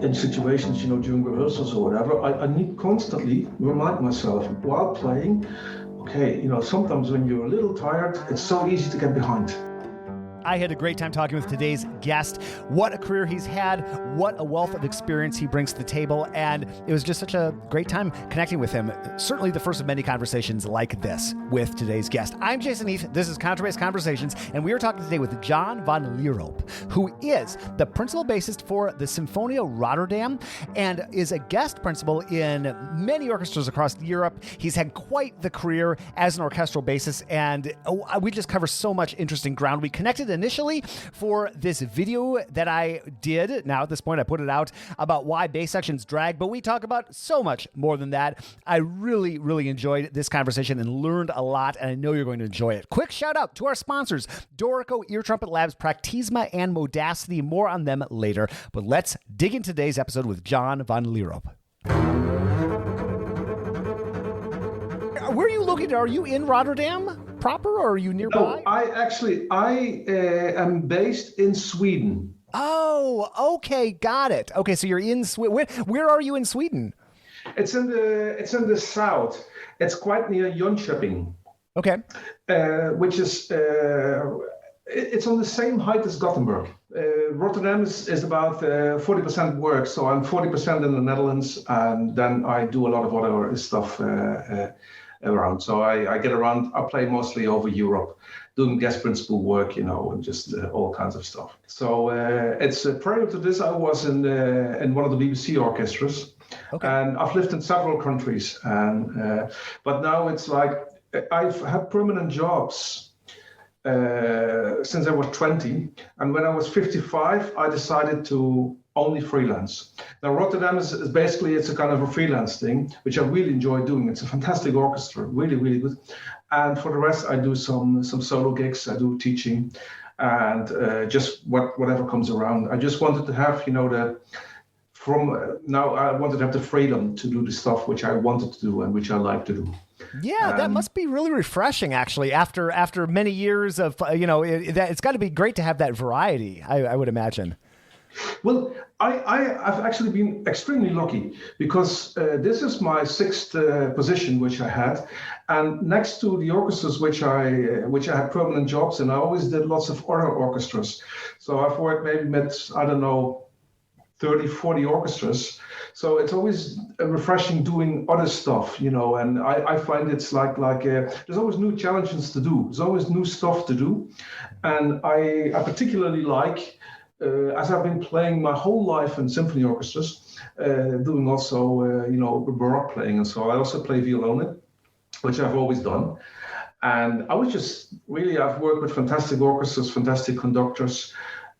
in situations, during rehearsals or whatever, I need constantly remind myself while playing, okay, sometimes when you're a little tired, it's so easy to get behind. I had a great time talking with today's guest. What a career he's had. What a wealth of experience he brings to the table. And it was just such a great time connecting with him. Certainly the first of many conversations like this with today's guest. I'm Jason Heath. This is Contrabass Conversations. And we are talking today with John van Lierop, who is the principal bassist for the Sinfonia Rotterdam and is a guest principal in many orchestras across Europe. He's had quite the career as an orchestral bassist. And we just cover so much interesting ground. We connected initially for this video that I did. Now, at this point, I put it out about why bass sections drag, but we talk about so much more than that. I really, really enjoyed this conversation and learned a lot, and I know you're going to enjoy it. Quick shout out to our sponsors, Dorico, Ear Trumpet Labs, Practisma, and Modacity. More on them later, but let's dig into today's episode with John van Lierop. Where are you located? Are you in Rotterdam proper, or are you nearby? No, I am based in Sweden. Oh, okay, got it. Okay, so you're in Sweden. Where are you in Sweden? It's in the south. It's quite near Jönköping. Okay. Which is it's on the same height as Gothenburg. Rotterdam is about 40% work, so I'm 40% in the Netherlands, and then I do a lot of other stuff around. So I get around. I play mostly over Europe, doing guest principal work, and just all kinds of stuff. So it's prior to this, I was in one of the BBC orchestras, okay. And I've lived in several countries. And but now it's like I've had permanent jobs since I was 20, and when I was 55, I decided to only freelance. Now, Rotterdam is basically, it's a kind of a freelance thing, which I really enjoy doing. It's a fantastic orchestra, really, really good. And for the rest, I do some solo gigs, I do teaching, and just whatever comes around. I just wanted to have, now I wanted to have the freedom to do the stuff which I wanted to do and which I like to do. Yeah, that must be really refreshing, actually, after many years of, it's got to be great to have that variety, I would imagine. Well, I've actually been extremely lucky because this is my sixth position which I had, and next to the orchestras which I had permanent jobs in, I always did lots of other orchestras. So I've worked maybe with 30, 40 orchestras. So it's always refreshing doing other stuff, and I find it's like there's always new challenges to do. There's always new stuff to do, and I particularly like. As I've been playing my whole life in symphony orchestras, doing also, Baroque playing, and so I also play violone, which I've always done. And I was just I've worked with fantastic orchestras, fantastic conductors,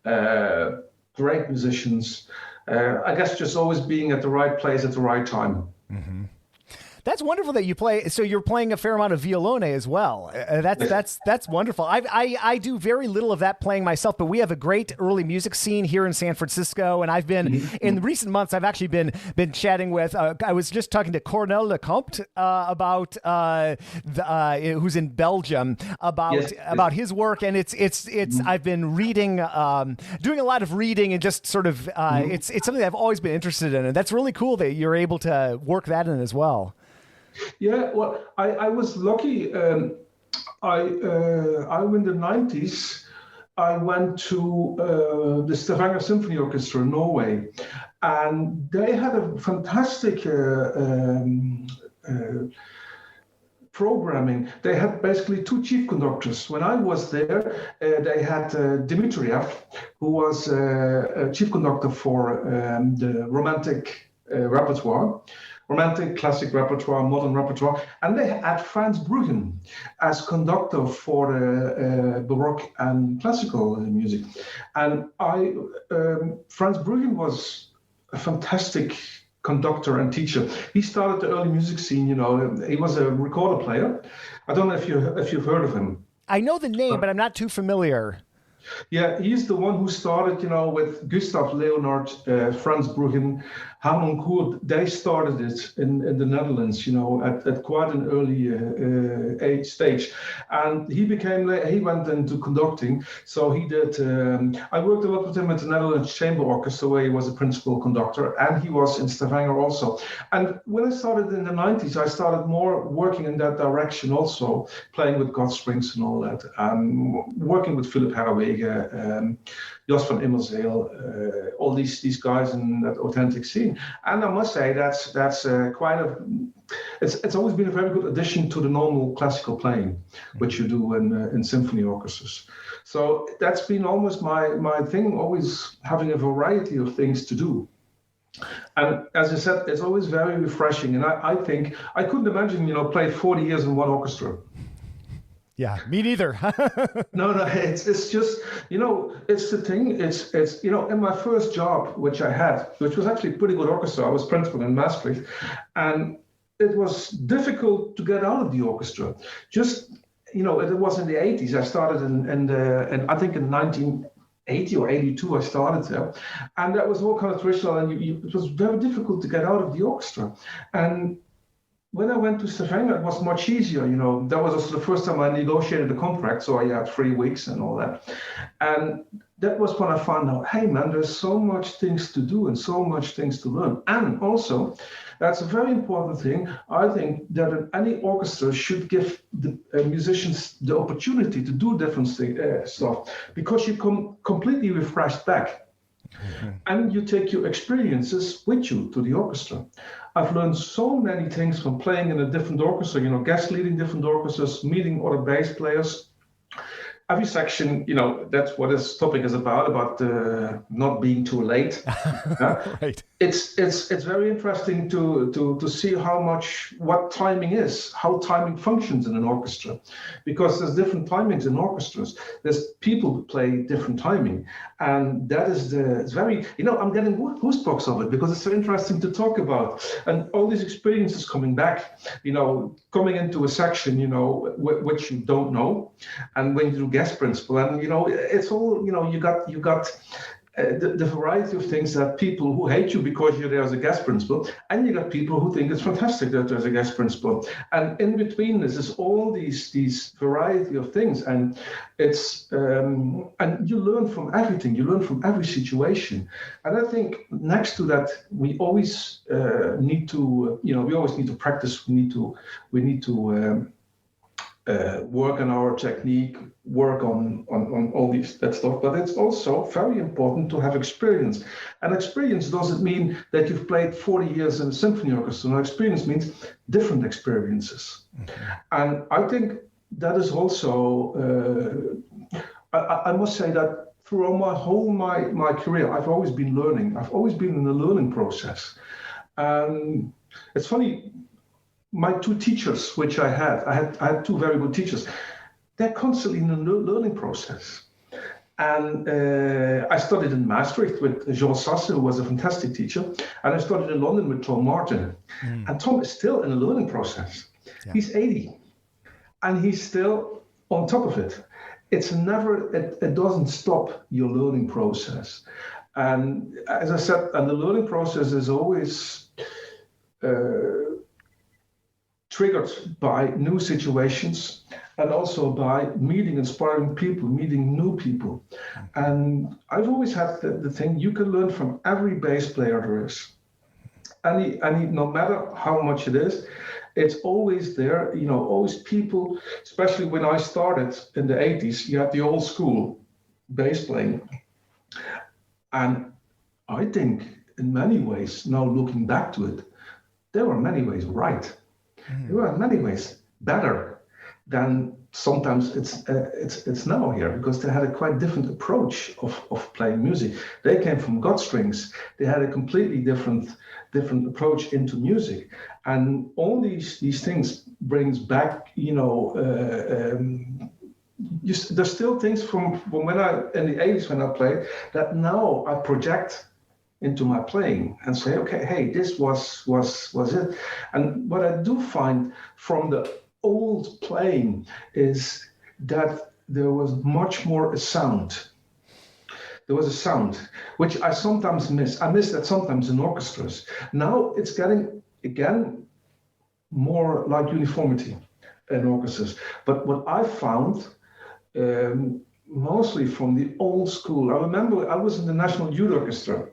great musicians. I guess just always being at the right place at the right time. Mm-hmm. That's wonderful that you play. So you're playing a fair amount of violone as well. That's wonderful. I do very little of that playing myself, but we have a great early music scene here in San Francisco. And I've been in recent months. I've actually been chatting with. I was just talking to Cornel Lecomte about who's in Belgium about his work, and it's I've been reading, doing a lot of reading, and just sort of it's something that I've always been interested in, and that's really cool that you're able to work that in as well. Yeah, well, I was lucky. In the 90s, I went to the Stavanger Symphony Orchestra in Norway, and they had a fantastic programming. They had basically two chief conductors. When I was there, they had Dmitriev, who was a chief conductor for the romantic repertoire. Romantic, classic repertoire, modern repertoire, and they had Franz Bruggen as conductor for the Baroque and classical music. And Franz Bruggen was a fantastic conductor and teacher. He started the early music scene. He was a recorder player. I don't know if you've heard of him. I know the name, but I'm not too familiar. Yeah, he's the one who started, with Gustav Leonard, Franz Bruggen, Harmon Koert. They started it in the Netherlands, at quite an early age stage. And he went into conducting. So he did, I worked a lot with him at the Netherlands Chamber Orchestra, where he was a principal conductor, and he was in Stavanger also. And when I started in the 90s, I started more working in that direction also, playing with God strings and all that, working with Philip Herrewege, Jos van Immerzeel, all these guys in that authentic scene. And I must say that's it's always been a very good addition to the normal classical playing, which you do in symphony orchestras. So that's been almost my thing, always having a variety of things to do. And as I said, it's always very refreshing. And I think I couldn't imagine, play 40 years in one orchestra. Yeah, me neither. No, it's just, it's the thing. It's in my first job, which I had, which was actually a pretty good orchestra. I was principal in Maastricht, and it was difficult to get out of the orchestra. Just, it was in the 80s. I started and I think in 1980 or 82, I started there, and that was all kind of traditional, and it was very difficult to get out of the orchestra. And when I went to Stavanger, it was much easier. That was also the first time I negotiated a contract, so I had 3 weeks and all that. And that was when I found out, hey man, there's so much things to do and so much things to learn. And also, that's a very important thing. I think that any orchestra should give the musicians the opportunity to do different stuff, because you come completely refreshed back. Mm-hmm. And you take your experiences with you to the orchestra. I've learned so many things from playing in a different orchestra, guest leading different orchestras, meeting other bass players. Every section, that's what this topic is about not being too late. Right. It's very interesting to see what timing is, how timing functions in an orchestra, because there's different timings in orchestras. There's people who play different timing, and that is it's very, I'm getting goosebumps of it, because it's so interesting to talk about, and all these experiences coming back, coming into a section, which you don't know, and when you do guest principal, and it's all, you got the variety of things, that people who hate you because you're there as a guest principal, and you got people who think it's fantastic that there's a guest principal, and in between this is all these variety of things, and it's and you learn from everything, you learn from every situation. And I think next to that, we always need to practice, we need to work on our technique, work on all that stuff, but it's also very important to have experience. And experience doesn't mean that you've played 40 years in a symphony orchestra. No, experience means different experiences. Mm-hmm. And I think that is also, I must say that throughout my career, I've always been learning. I've always been in a learning process. It's funny, my two teachers, which I had two very good teachers, they're constantly in a learning process. And I studied in Maastricht with Jean Sasse, who was a fantastic teacher. And I studied in London with Tom Martin. Mm. And Tom is still in a learning process. Yeah. He's 80, and he's still on top of it. It doesn't stop your learning process. And as I said, and the learning process is always triggered by new situations, and also by meeting inspiring people, meeting new people. And I've always had the thing, you can learn from every bass player there is. Any, no matter how much it is, it's always there, always people, especially when I started in the 80s, you had the old school bass playing. And I think in many ways, now looking back to it, they were in many ways right. They were in many ways better than sometimes it's now here, because they had a quite different approach of playing music. They came from God strings. They had a completely different approach into music, and all these things brings back, there's still things from when in the 80s when I played that now I project into my playing and say, okay, hey, this was it. And what I do find from the old playing is that there was much more a sound. There was a sound, which I sometimes miss. I miss that sometimes in orchestras. Now it's getting, again, more like uniformity in orchestras. But what I found, mostly from the old school, I remember I was in the National Youth Orchestra,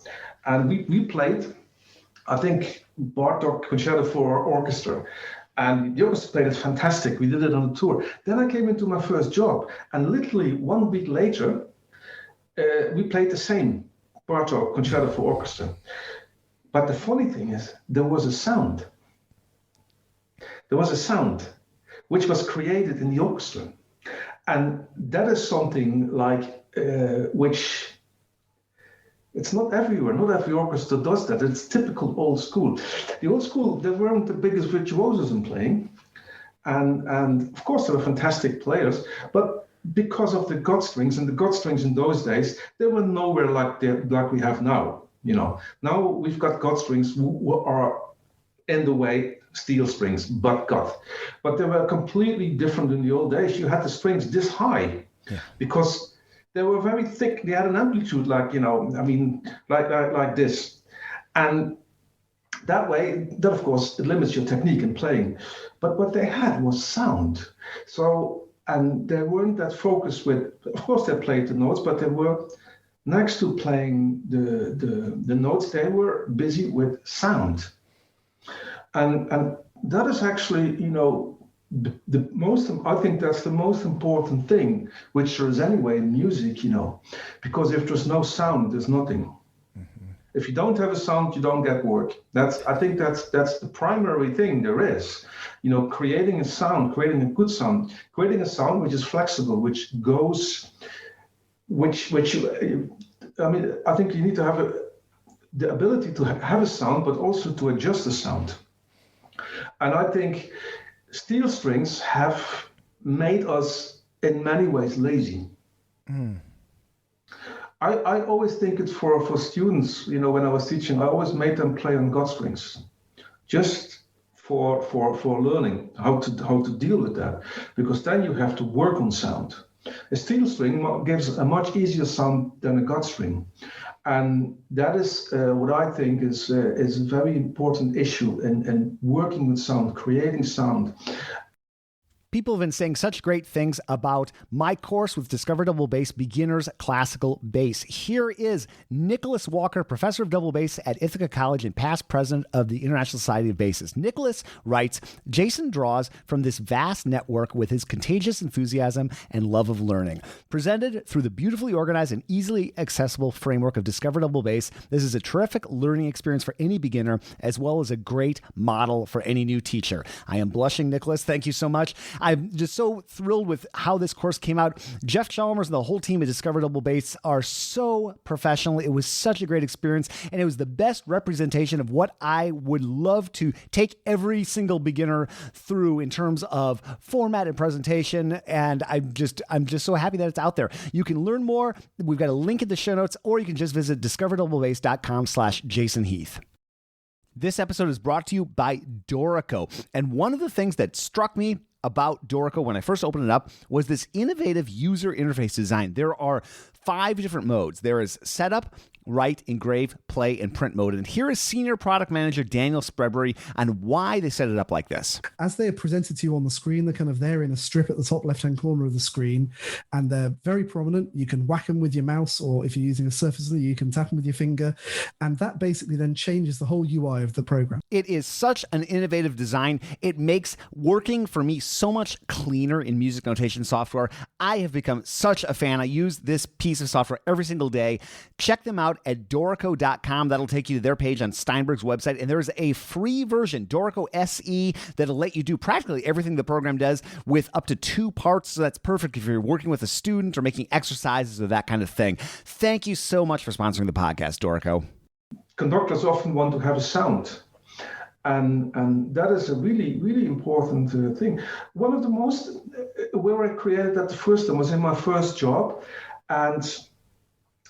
and we played, I think, Bartok Concerto for Orchestra. And the orchestra played it fantastic. We did it on a tour. Then I came into my first job, and literally 1 week later, we played the same Bartok Concerto for Orchestra. But the funny thing is, there was a sound. There was a sound which was created in the orchestra. And that is something like, which, it's not everywhere, not every orchestra does that. It's typical old school. The old school, they weren't the biggest virtuosos in playing. And of course, they were fantastic players, but because of the gut strings, and the gut strings in those days, they were nowhere like we have now. Now we've got gut strings who are in the way steel strings, but gut. But they were completely different in the old days. You had the strings this high, because they were very thick. They had an amplitude like this, and that way, that of course, it limits your technique in playing. But what they had was sound. So. And they weren't that focused with, of course they played the notes, but they were, next to playing the notes, they were busy with sound. And that is actually, the most, I think that's the most important thing, which there is anyway in music, because if there's no sound, there's nothing. Mm-hmm. If you don't have a sound, you don't get work. I think that's the primary thing there is. Creating a sound, creating a good sound, creating a sound which is flexible, which goes, I think you need to have the ability to have a sound, but also to adjust the sound. And I think steel strings have made us in many ways lazy. Mm. I always think it's for students, when I was teaching, I always made them play on gut strings, just for learning how to deal with that, because then you have to work on sound. A steel string gives a much easier sound than a gut string, and that is what I think is a very important issue in working with sound, creating sound. People have been saying such great things about my course with Discover Double Bass Beginners Classical Bass. Here is Nicholas Walker, professor of double bass at Ithaca College and past president of the International Society of Bassists. Nicholas writes, Jason draws from this vast network with his contagious enthusiasm and love of learning. Presented through the beautifully organized and easily accessible framework of Discover Double Bass, this is a terrific learning experience for any beginner, as well as a great model for any new teacher. I am blushing, Nicholas. Thank you so much. I'm just so thrilled with how this course came out. Jeff Chalmers and the whole team at Discover Double Bass are so professional. It was such a great experience, and it was the best representation of what I would love to take every single beginner through in terms of format and presentation. And I'm just so happy that it's out there. You can learn more. We've got a link in the show notes, or you can just visit discoverdoublebase.com/Jason Heath. This episode is brought to you by Dorico. And one of the things that struck me about Dorico when I first opened it up was this innovative user interface design. There are 5 different modes. There is setup, write, engrave, play, and print mode. And here is Senior Product Manager Daniel Spreadbury on why they set it up like this. As they are presented to you on the screen, they're kind of there in a strip at the top left-hand corner of the screen, and they're very prominent. You can whack them with your mouse, or if you're using a Surface, you can tap them with your finger, and that basically then changes the whole UI of the program. It is such an innovative design. It makes working for me so much cleaner in music notation software. I have become such a fan. I use this piece of software every single day. Check them out at Dorico.com. That'll take you to their page on Steinberg's website. And there's a free version, Dorico SE, that'll let you do practically everything the program does with up to 2 parts. So that's perfect if you're working with a student or making exercises or that kind of thing. Thank you so much for sponsoring the podcast, Dorico. Conductors often want to have a sound. And that is a really, really important thing. One of the most, where I created that the first time was in my first job. And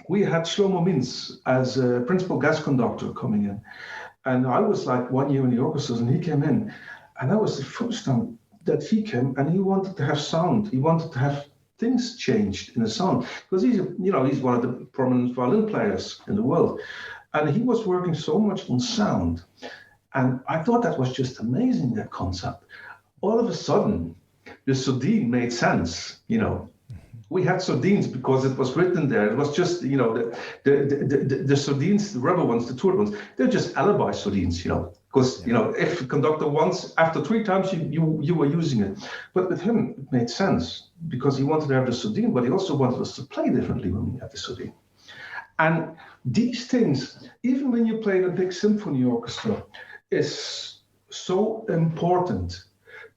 we had Shlomo Mintz as a principal gas conductor coming in. And I was like 1 year in the orchestras, and he came in. And that was the first time that he came, and he wanted to have sound. He wanted to have things changed in the sound, because he's one of the prominent violin players in the world, and he was working so much on sound, and I thought that was just amazing, that concept. All of a sudden, the sordine made sense. We had sordines because it was written there. It was just the sordines, the rubber ones, the tour ones. They're just alibi sordines, because if the conductor once, after 3 times you were using it. But with him it made sense because he wanted to have the sordine, but he also wanted us to play differently when we had the sordine. And these things, even when you play in a big symphony orchestra, is so important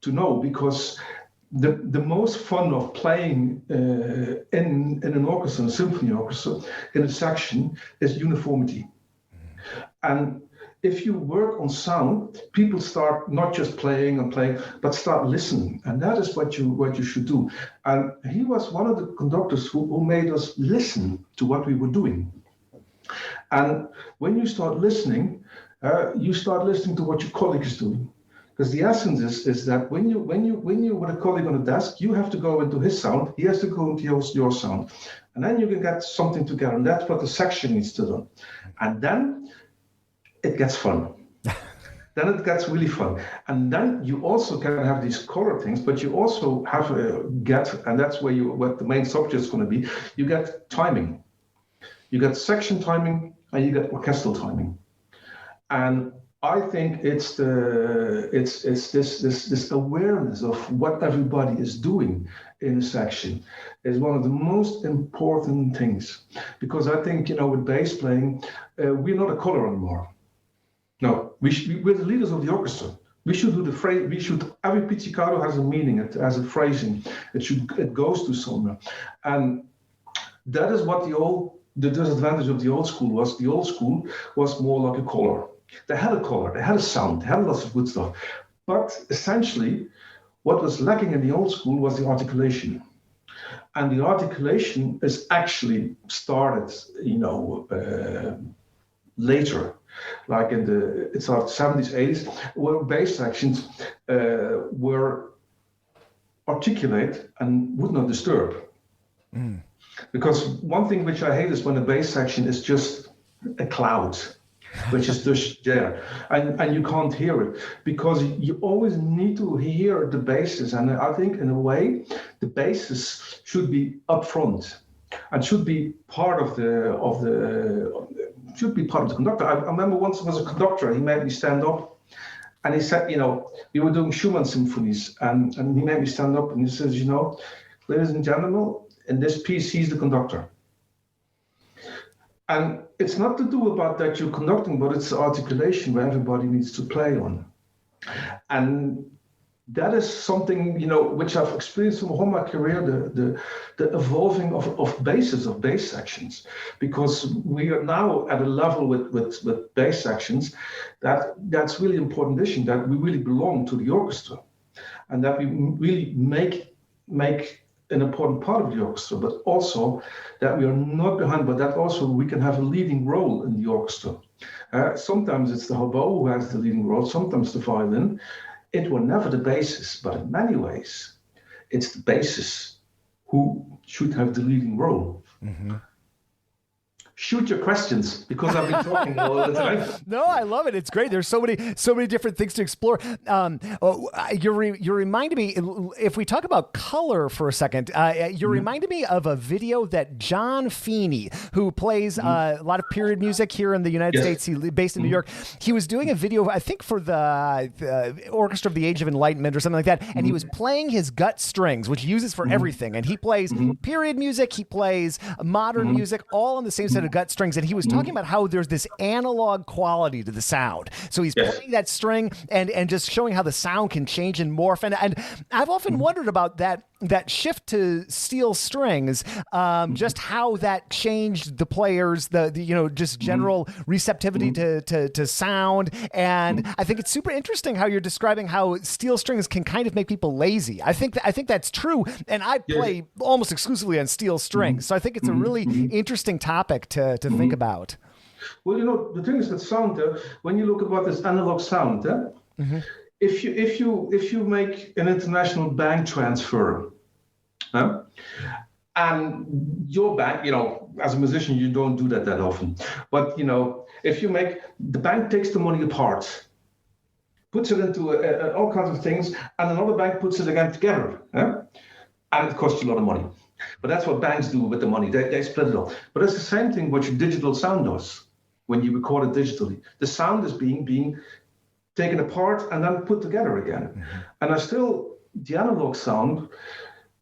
to know, because the most fun of playing in an orchestra, in a symphony orchestra, in a section, is uniformity. And if you work on sound, people start not just playing and playing, but start listening, and that is what you should do. And he was one of the conductors who made us listen to what we were doing. And when you start listening to what your colleague is doing. Because the essence is that when you with a colleague on a desk, you have to go into his sound, he has to go into your sound, and then you can get something together, and that's what the section needs to do. And then it gets fun. Then it gets really fun, and then you also can have these color things, but you also have and that's what the main subject is going to be. You get timing, you get section timing, and you get orchestral timing, and I think it's this awareness of what everybody is doing in a section is one of the most important things, because I think with bass playing we're not a color anymore. No, we're the leaders of the orchestra. We should do the phrase. Every pizzicato has a meaning. It has a phrasing. It goes to somewhere, and that is what the disadvantage of the old school was. The old school was more like a color. They had a color, they had a sound, they had lots of good stuff. But essentially, what was lacking in the old school was the articulation. And the articulation is actually started, later, like it started 70s, 80s, where bass sections were articulate and would not disturb. Mm. Because one thing which I hate is when a bass section is just a cloud, which is just there, and you can't hear it, because you always need to hear the basses. And I think in a way the basses should be up front and should be part of the conductor. I remember once there was a conductor, he made me stand up, and he said, we were doing Schumann symphonies, and he made me stand up, and he says, ladies and gentlemen, in this piece he's the conductor. And it's not to do about that you're conducting, but it's the articulation where everybody needs to play on. And that is something, which I've experienced from all my career, the evolving of basses, of bass sections, because we are now at a level with bass sections that's really important issue, that we really belong to the orchestra, and that we really make an important part of the orchestra, but also that we are not behind, but that also we can have a leading role in the orchestra. Sometimes it's the oboe who has the leading role, sometimes the violin. It were never the basses, but in many ways, it's the basses who should have the leading role. Mm-hmm. Shoot your questions, because I've been talking all the time. No, I love it. It's great. There's so many different things to explore. You're reminding me, if we talk about color for a second, you're reminding me of a video that John Feeney, who plays a lot of period music here in the United States, he's based in New York. He was doing a video, I think, for the Orchestra of the Age of Enlightenment or something like that, and he was playing his gut strings, which he uses for everything. And he plays period music, he plays modern music, all on the same set of gut strings, and he was talking about how there's this analog quality to the sound. So he's playing that string and just showing how the sound can change and morph. And I've often wondered about that shift to steel strings, just how that changed the players, the just general receptivity to sound. And I think it's super interesting how you're describing how steel strings can kind of make people lazy. I think that's true, and I play almost exclusively on steel strings, so I think it's a really interesting topic to think about. Well, the thing is with sound, when you look at this analog sound, if you make an international bank transfer, And your bank, as a musician, you don't do that often. But, if you the bank takes the money apart, puts it into all kinds of things, and another bank puts it again together. And it costs you a lot of money. But that's what banks do with the money. They split it up. But it's the same thing what your digital sound does when you record it digitally. The sound is being taken apart and then put together again. Mm-hmm. And the analog sound,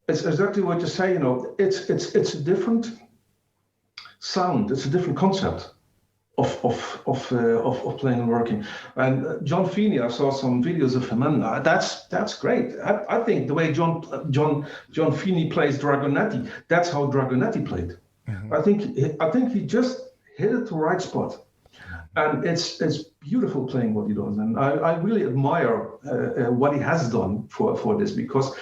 it's exactly what you say, it's a different sound. It's a different concept of playing and working. And John Feeney, I saw some videos of him, and that's great. I think the way John Feeney plays Dragonetti, that's how Dragonetti played. Mm-hmm. I think he just hit it the right spot, and it's beautiful playing what he does. And I really admire what he has done for this, because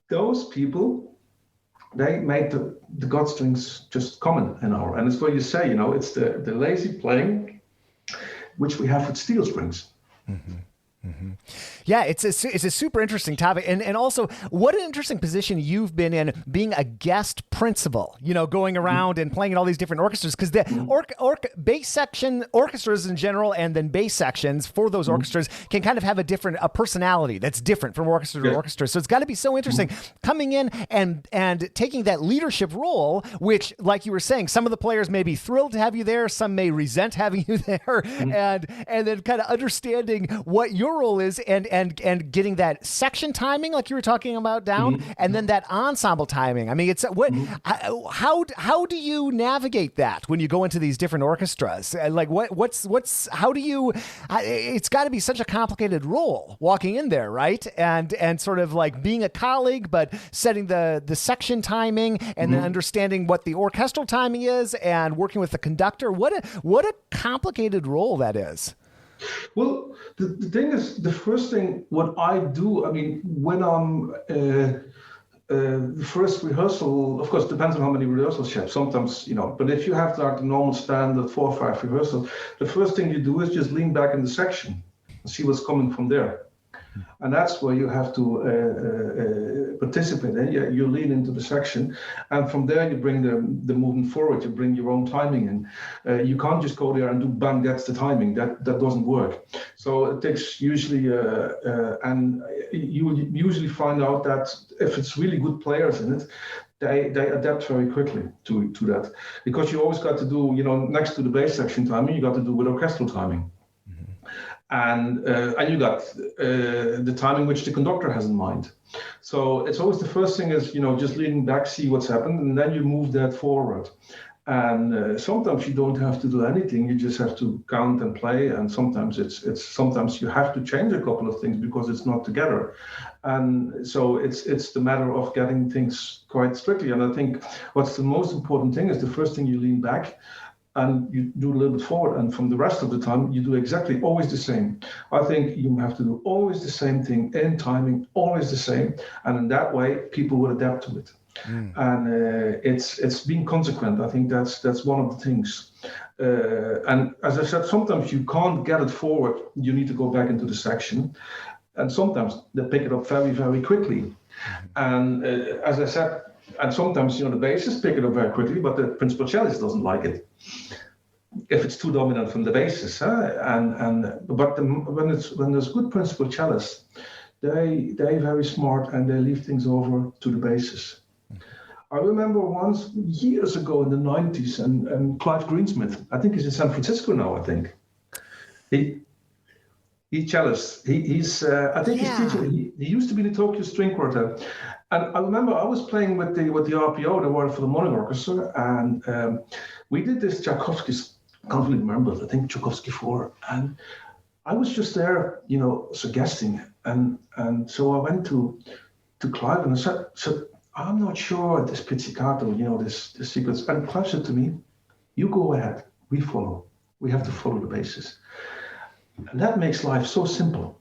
those people, they made the God strings just common in our, and it's what you say, it's the lazy playing, which we have with steel strings. Mm-hmm. Mm-hmm. Yeah, it's a super interesting topic, and also what an interesting position you've been in, being a guest principal. Going around and playing in all these different orchestras, because the bass section orchestras in general, and then bass sections for those orchestras can kind of have a personality that's different from orchestra to orchestra. So it's got to be so interesting coming in and taking that leadership role, which, like you were saying, some of the players may be thrilled to have you there, some may resent having you there, and then kind of understanding what your role is, and getting that section timing, like you were talking about, down, and then that ensemble timing. I mean, it's what how do you navigate that when you go into these different orchestras? Like how do you? It's got to be such a complicated role walking in there, right? And sort of like being a colleague, but setting the section timing, and then understanding what the orchestral timing is, and working with the conductor. What a complicated role that is. Well, the thing is, the first thing what I do, I mean, when I'm the first rehearsal, of course, depends on how many rehearsals you have. Sometimes, but if you have like the normal standard 4 or 5 rehearsals, the first thing you do is just lean back in the section and see what's coming from there. And that's where you have to participate. You lean into the section, and from there you bring the movement forward. You bring your own timing in. You can't just go there and do bang, that's the timing. That doesn't work. So it takes usually, and you will usually find out that if it's really good players in it, they adapt very quickly to that, because you always got to do, next to the bass section timing, you got to do with orchestral timing. And you got the timing which the conductor has in mind. So it's always the first thing is, just leaning back, see what's happened, and then you move that forward. And sometimes you don't have to do anything; you just have to count and play. And sometimes sometimes you have to change a couple of things because it's not together. And so it's the matter of getting things quite strictly. And I think what's the most important thing is the first thing you lean back, and you do a little bit forward, and from the rest of the time, you do exactly always the same. I think you have to do always the same thing in timing, always the same, and in that way, people will adapt to it. And it's being consequent. I think that's one of the things. And as I said, sometimes you can't get it forward. You need to go back into the section, and sometimes they pick it up very, very quickly. And as I said, and sometimes, the bassist pick it up very quickly, but the principal cellist doesn't like it if it's too dominant from the bassist. When there's good principal cellists, they're very smart, and they leave things over to the bassist. I remember once years ago in the 90s, and Clive Greensmith, I think he's in San Francisco now. I think he's cellist. He's teaching. He used to be in the Tokyo String Quartet. And I remember I was playing with the RPO, the Royal Philharmonic Orchestra, and we did this Tchaikovsky's, I can't really remember, I think Tchaikovsky 4, and I was just there, suggesting, and so I went to Clive and I said, I'm not sure this pizzicato, this sequence, and Clive said to me, you go ahead, we follow, we have to follow the basis, and that makes life so simple.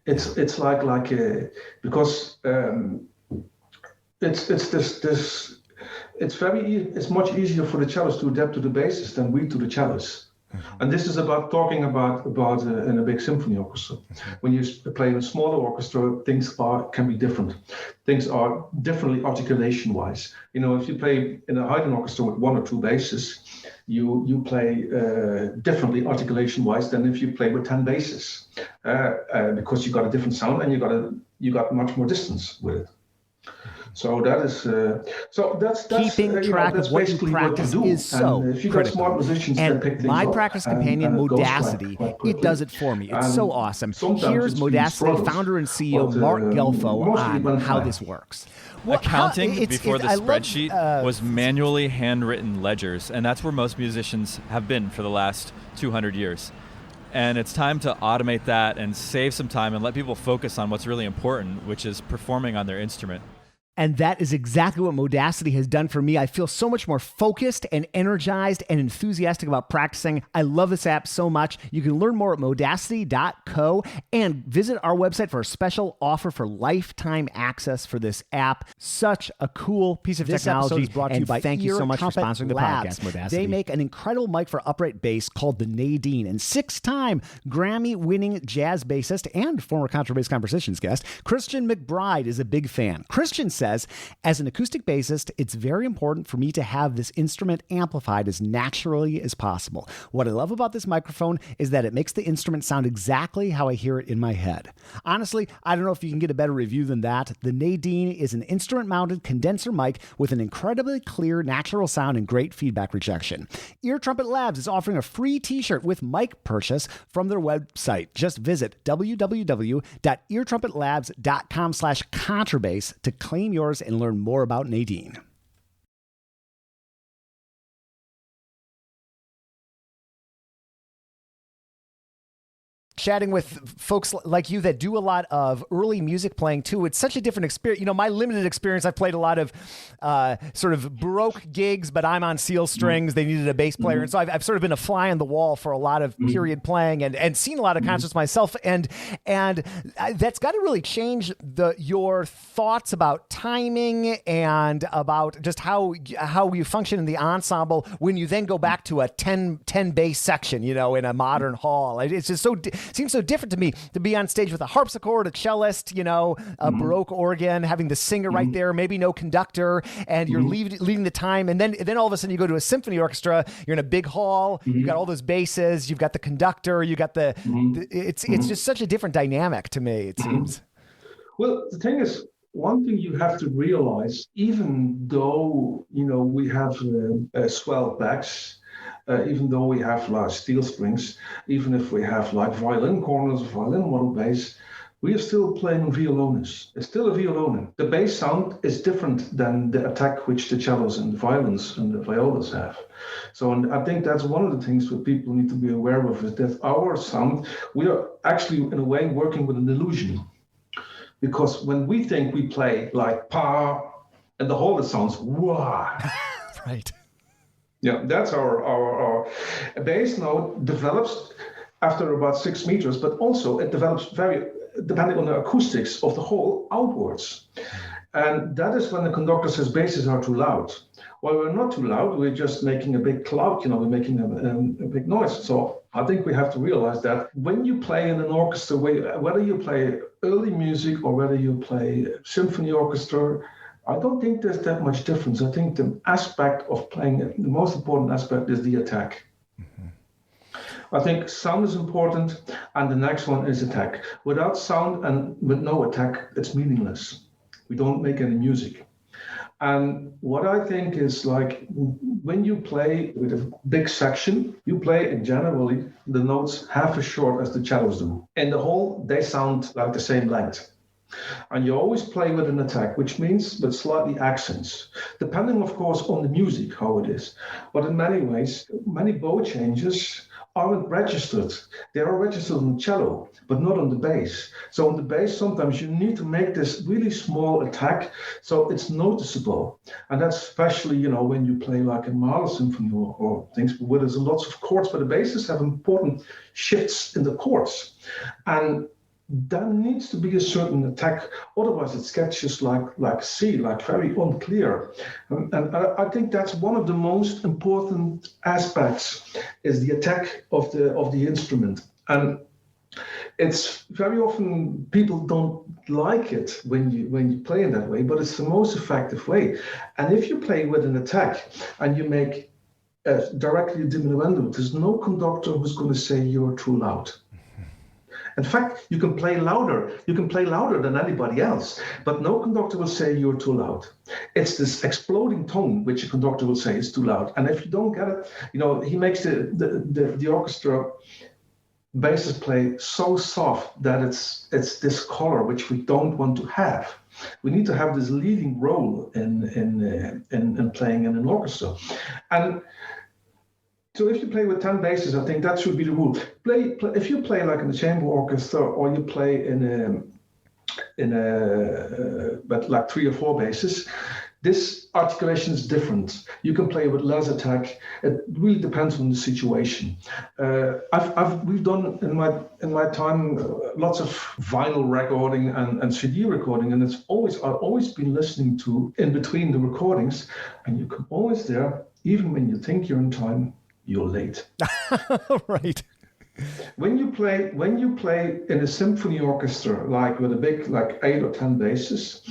It's like because it's much easier for the cellist to adapt to the bassist than we to the cellist. And this is about talking about in a big symphony orchestra. When you play in a smaller orchestra, things can be different. Things are differently articulation-wise. If you play in a Haydn orchestra with 1 or 2 basses, you play differently articulation-wise than if you play with 10 basses, because you got a different sound and you got much more distance with it. So that is that's keeping track of what you practice is so if you critical. Got smart musicians that pick things my up practice companion, Modacity, it does it for me. It's so awesome. Here's Modacity founder and CEO Mark Gelfo on how this works. Accounting before the spreadsheet was manually handwritten ledgers, and that's where most musicians have been for the last 200 years. And it's time to automate that and save some time and let people focus on what's really important, which is performing on their instrument. And that is exactly what Modacity has done for me. I feel so much more focused and energized and enthusiastic about practicing. I love this app so much. You can learn more at modacity.co and visit our website for a special offer for lifetime access for this app. Such a cool piece of technology. This episode is brought to you by thank you so much for sponsoring the podcast, Modacity. They make an incredible mic for upright bass called the Nadine, and 6-time Grammy-winning jazz bassist and former Contrabass Conversations guest, Christian McBride, is a big fan. Christian says, as an acoustic bassist, it's very important for me to have this instrument amplified as naturally as possible. What I love about this microphone is that it makes the instrument sound exactly how I hear it in my head. Honestly, I don't know if you can get a better review than that. The Nadine is an instrument-mounted condenser mic with an incredibly clear, natural sound and great feedback rejection. Ear Trumpet Labs is offering a free t-shirt with mic purchase from their website. Just visit www.eartrumpetlabs.com/contrabass to claim yours and learn more about Nadine. Chatting with folks like you that do a lot of early music playing too. It's such a different experience. My limited experience, I've played a lot of sort of Baroque gigs, but I'm on seal strings. They needed a bass player. And so I've sort of been a fly on the wall for a lot of period playing and seen a lot of concerts myself. And that's got to really change your thoughts about timing and about just how you function in the ensemble when you then go back to a 10 bass section, in a modern hall. It's just seems so different to me to be on stage with a harpsichord, a cellist, a Baroque organ, having the singer right there, maybe no conductor, and you're leading the time. And then all of a sudden you go to a symphony orchestra, you're in a big hall, you've got all those basses, you've got the conductor, you got it's just such a different dynamic to me, it seems. Well, the thing is, one thing you have to realize, even though, we have swelled backs, even though we have large steel strings, even if we have like violin corners, violin model bass, we are still playing violones. It's still a violone. The bass sound is different than the attack which the cellos and the violins and the violas have. So, and I think that's one of the things that people need to be aware of, is that our sound, we are actually in a way working with an illusion. Because when we think we play like pa, and the whole sounds wah. Right. Yeah, that's our bass note develops after about 6 meters, but also it develops depending on the acoustics of the whole outwards. And that is when the conductor says basses are too loud. While we're not too loud, we're just making a big cloud, we're making a big noise. So I think we have to realize that when you play in an orchestra, whether you play early music or whether you play symphony orchestra, I don't think there's that much difference. I think the aspect of playing, the most important aspect is the attack. I think sound is important, and the next one is attack. Without sound and with no attack, it's meaningless. We don't make any music. And what I think is, like, when you play with a big section, you play generally the notes half as short as the cellos do. In the whole, they sound like the same length. And you always play with an attack, which means with slightly accents, depending, of course, on the music, how it is. But in many ways, many bow changes aren't registered. They are registered on the cello, but not on the bass. So on the bass, sometimes you need to make this really small attack so it's noticeable. And that's especially, when you play like a Mahler symphony or things where there's lots of chords, but the basses have important shifts in the chords. And there needs to be a certain attack. Otherwise, it sketches like C, like very unclear. And I think that's one of the most important aspects is the attack of the instrument. And it's very often people don't like it when you play in that way, but it's the most effective way. And if you play with an attack and you make directly a diminuendo, there's no conductor who's going to say you're too loud. In fact, you can play louder. You can play louder than anybody else, but no conductor will say you're too loud. It's this exploding tone which a conductor will say is too loud. And if you don't get it, he makes the orchestra bassists play so soft that it's this color which we don't want to have. We need to have this leading role in playing in an orchestra. And so if you play with 10 basses, I think that should be the rule. If you play like in a chamber orchestra, or you play but like 3 or 4 basses, this articulation is different. You can play with less attack. It really depends on the situation. We've done in my time lots of vinyl recording and CD recording, and I've always been listening to in between the recordings, and you can always there, even when you think you're in time, you're late. Right. When you play in a symphony orchestra, like with a big, like 8 or 10 basses,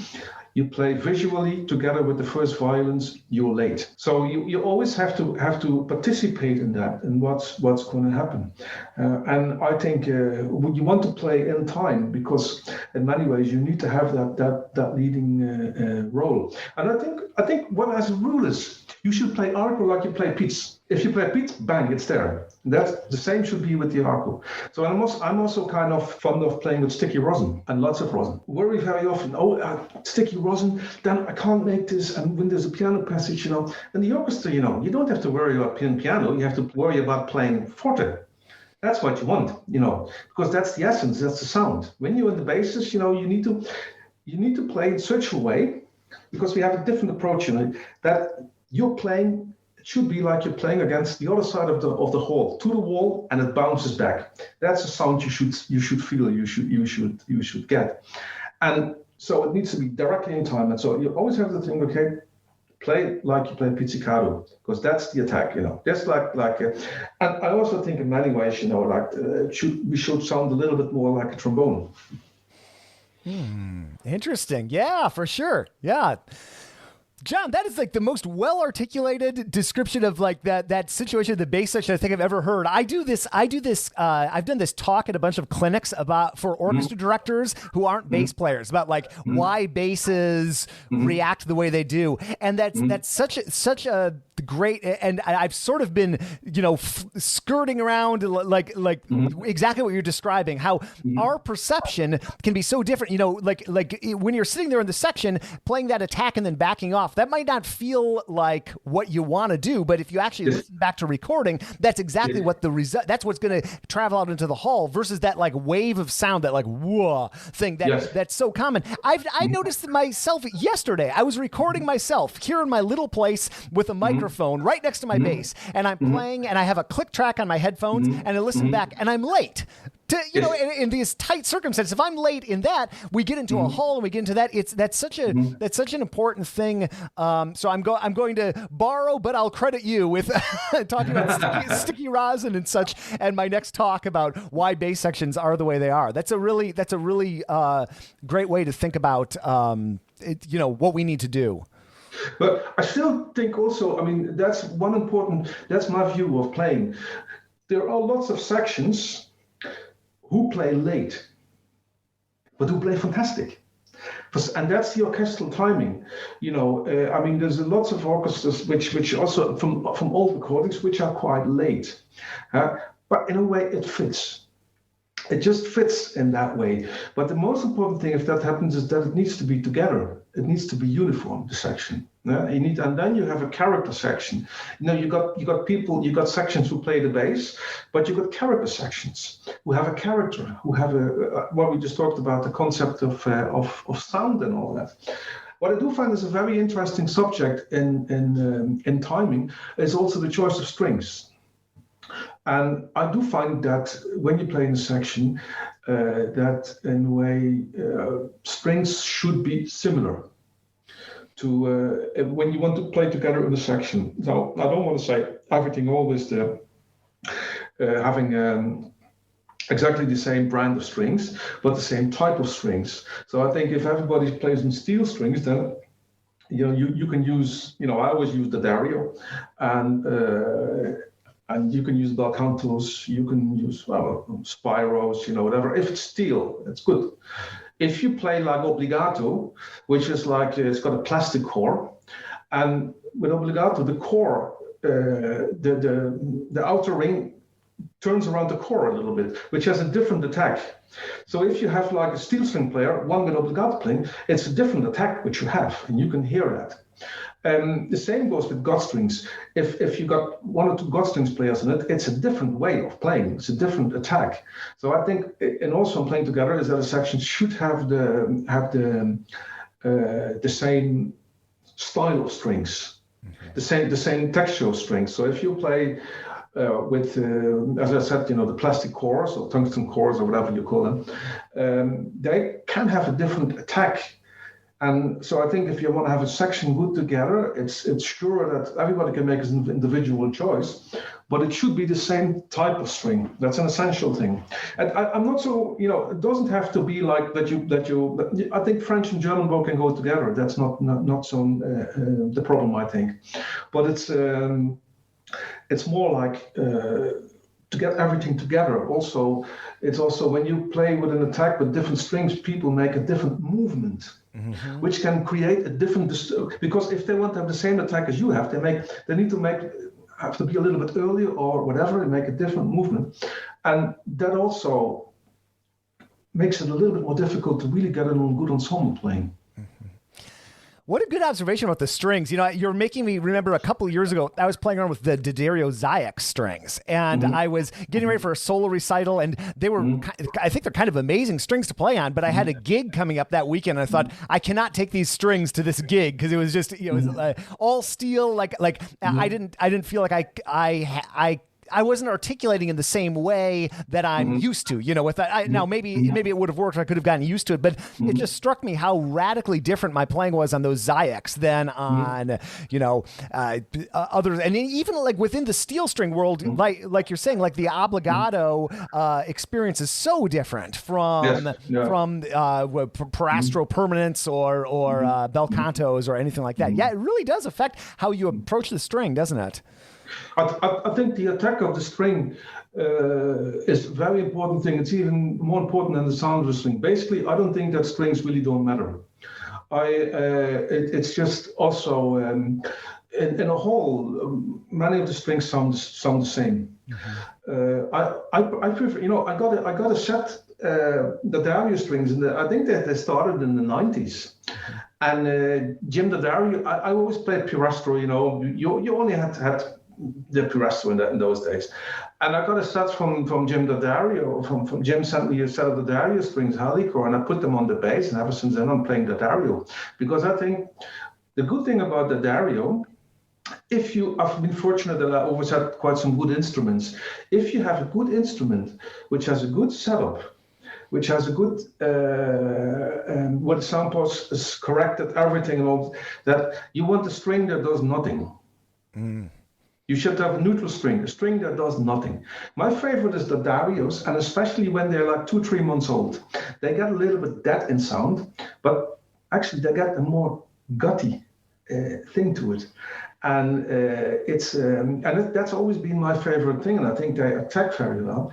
you play visually together with the first violins, you're late. So you always have to participate in that and what's going to happen. And I think you want to play in time, because in many ways you need to have that leading role. And I think what as a rule is you should play arco like you play Pietz. If you play Pietz, bang, it's there. That's the same should be with the arco. So I'm also kind of fond of playing with sticky rosin and lots of rosin. Worry very often, sticky rosin, then I can't make this. And when there's a piano passage, in the orchestra, you don't have to worry about playing piano. You have to worry about playing forte. That's what you want, because that's the essence, that's the sound. When you're in the basses, you need to play in such a way, because we have a different approach, that you're playing. It should be like you're playing against the other side of the hall, to the wall, and it bounces back. That's a sound you should feel, you should get. And so it needs to be directly in time. And so you always have to think, okay, play like you play pizzicato, because that's the attack, Just like and I also think in many ways, we should sound a little bit more like a trombone. Interesting. Yeah, for sure. Yeah. John, that is like the most well-articulated description of like that situation of the bass section I think I've ever heard. I've done this talk at a bunch of clinics for orchestra directors who aren't bass players, about like why basses react the way they do. And that's such a great, and I've sort of been, skirting around like exactly what you're describing, how our perception can be so different, like when you're sitting there in the section playing that attack and then backing off, that might not feel like what you want to do, but if you actually listen back to recording, that's exactly what the result, that's what's going to travel out into the hall, versus that like wave of sound, that like whoa thing that's so common. I noticed myself yesterday. I was recording myself here in my little place with a microphone right next to my bass, and I'm playing, and I have a click track on my headphones, and I listen back, and I'm late. In these tight circumstances, if I'm late in that, we get into a hall and we get into that. That's such an important thing. So I'm going to borrow, but I'll credit you with talking about sticky rosin and such. And my next talk about why bass sections are the way they are. That's a really great way to think about what we need to do. But I still think also, that's my view of playing. There are lots of sections who play late, but who play fantastic. And that's the orchestral timing. There's lots of orchestras which also from old recordings which are quite late. But in a way it fits. It just fits in that way. But the most important thing, if that happens, is that it needs to be together. It needs to be uniform, the section. And then you have a character section. You got sections who play the bass, but you got character sections who have a character, who have what we just talked about, the concept of sound and all that. What I do find is a very interesting subject in timing is also the choice of strings. And I do find that when you play in a section, that in a way strings should be similar to when you want to play together in a section. Now, I don't want to say everything always having exactly the same brand of strings, but the same type of strings. So I think if everybody plays on steel strings, then you can use, I always use the Dario, and you can use bel cantos, you can use spiros, whatever. If it's steel, it's good. If you play like obbligato, which is like it's got a plastic core, and with obbligato, the core, the outer ring turns around the core a little bit, which has a different attack. So if you have like a steel string player, one with obbligato playing, it's a different attack which you have, and you can hear that. The same goes with God strings. If you got one or two God strings players in it, it's a different way of playing. It's a different attack. So I think, and also in playing together, is that a section should have the same style of strings, the same texture of strings. So if you play with, as I said, the plastic cores or tungsten cores or whatever you call them, they can have a different attack. And so I think if you want to have a section good together, it's sure that everybody can make an individual choice, but it should be the same type of string. That's an essential thing. And I'm not so, it doesn't have to be like that. I think French and German both can go together. That's not so the problem, I think. But it's more like to get everything together. Also, it's also when you play with an attack with different strings, people make a different movement. Mm-hmm. Which can create a different because if they want to have the same attack as you have, they need to have to be a little bit earlier or whatever and make a different movement, and that also makes it a little bit more difficult to really get on good ensemble playing. What a good observation about the strings. You're making me remember a couple of years ago, I was playing around with the Dario Zayek strings, and I was getting ready for a solo recital, and they were, I think they're kind of amazing strings to play on, but I had a gig coming up that weekend, and I thought, I cannot take these strings to this gig, because it was just, it was all steel, like I didn't feel like I wasn't articulating in the same way that I'm used to, with that. Now maybe it would have worked. I could have gotten used to it, but it just struck me how radically different my playing was on those Zayeks than on, others. And even like within the steel string world, like you're saying, like the obbligato experience is so different from parastro permanents or bel cantos or anything like that. Yeah, it really does affect how you approach the string, doesn't it? I think the attack of the string is a very important thing. It's even more important than the sound of the string. Basically, I don't think that strings really don't matter. It's just also in a whole, many of the strings sound the same. I prefer, I got a set the Dario strings, I think that they started in the 90s. And Jim Dario, I always played Pirastro. You only had the Pirastro in those days. And I got a set from Jim Dario. From Jim sent me a set of the Dario strings, Halicore, and I put them on the bass. And ever since then, I'm playing the Dario, because I think the good thing about the Dario, I've been fortunate that I always had quite some good instruments. If you have a good instrument which has a good setup, which has a good, where the sound post is corrected, everything and all that, you want a string that does nothing. You should have a neutral string, a string that does nothing. My favorite is the Darios, and especially when they're like 2-3 months old. They get a little bit dead in sound, but actually they get a more gutty thing to it. And that's always been my favorite thing, and I think they attack very well.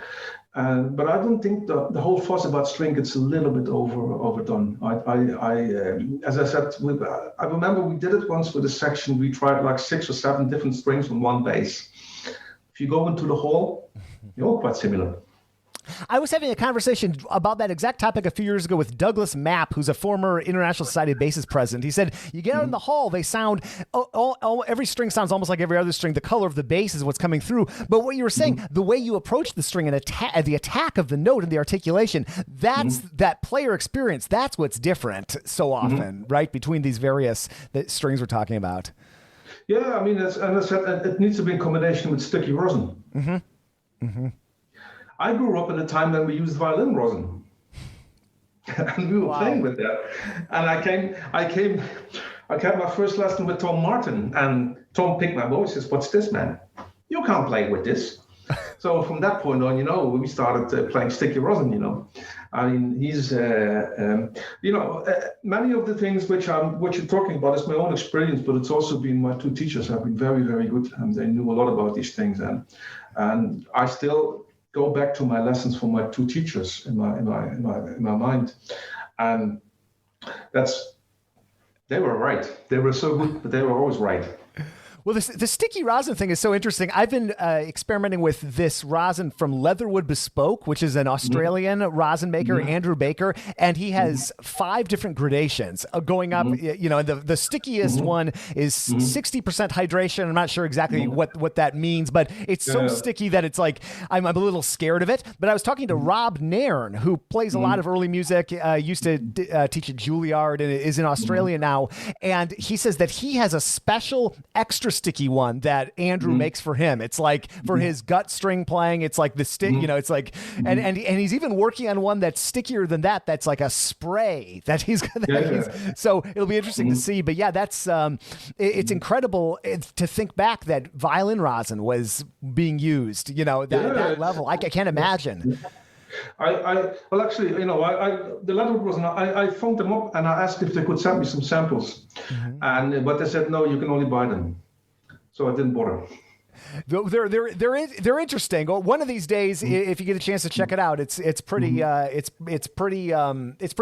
But I don't think the whole fuss about string gets a little bit overdone. As I said, I remember we did it once with a section. We tried like 6 or 7 different strings on one bass. If you go into the hall, you're all quite similar. I was having a conversation about that exact topic a few years ago with Douglas Mapp, who's a former International Society of Bassists president. He said, you get out in the hall, they sound, every string sounds almost like every other string. The color of the bass is what's coming through. But what you were saying, the way you approach the string and the attack of the note and the articulation, that's that player experience. That's what's different so often, right, between these various strings we're talking about. Yeah, I mean, as I said, it needs to be in combination with sticky rosin. Mm-hmm. I grew up in a time when we used violin rosin. And we were playing with that. And I had my first lesson with Tom Martin, and Tom picked my voice and says, "What's this, man? You can't play with this." So from that point on, we started playing sticky rosin, I mean, he's, many of the things which you're talking about is my own experience, but it's also been my two teachers have been very, very good, and they knew a lot about these things. And I still go back to my lessons from my two teachers in my mind. And they were right. They were so good, but they were always right. Well, the sticky rosin thing is so interesting. I've been experimenting with this rosin from Leatherwood Bespoke, which is an Australian rosin maker, Andrew Baker, and he has 5 different gradations going up. And the stickiest one is 60% hydration. I'm not sure exactly what that means, but it's so sticky that it's like I'm a little scared of it. But I was talking to Rob Nairn, who plays a lot of early music, used to teach at Juilliard and is in Australia now, and he says that he has a special extra sticky one that Andrew makes for him. It's like for his gut string playing, it's like the stick, it's like, and he's even working on one that's stickier than that. That's like a spray that he's so it'll be interesting to see. But yeah, that's it's incredible to think back that violin rosin was being used. That level. I can't imagine. Well, actually, the Leatherwood rosin, I phoned them up and I asked if they could send me some samples, but they said no, you can only buy them. So I didn't bother. They're interesting. One of these days, if you get a chance to check it out, it's pretty it's pretty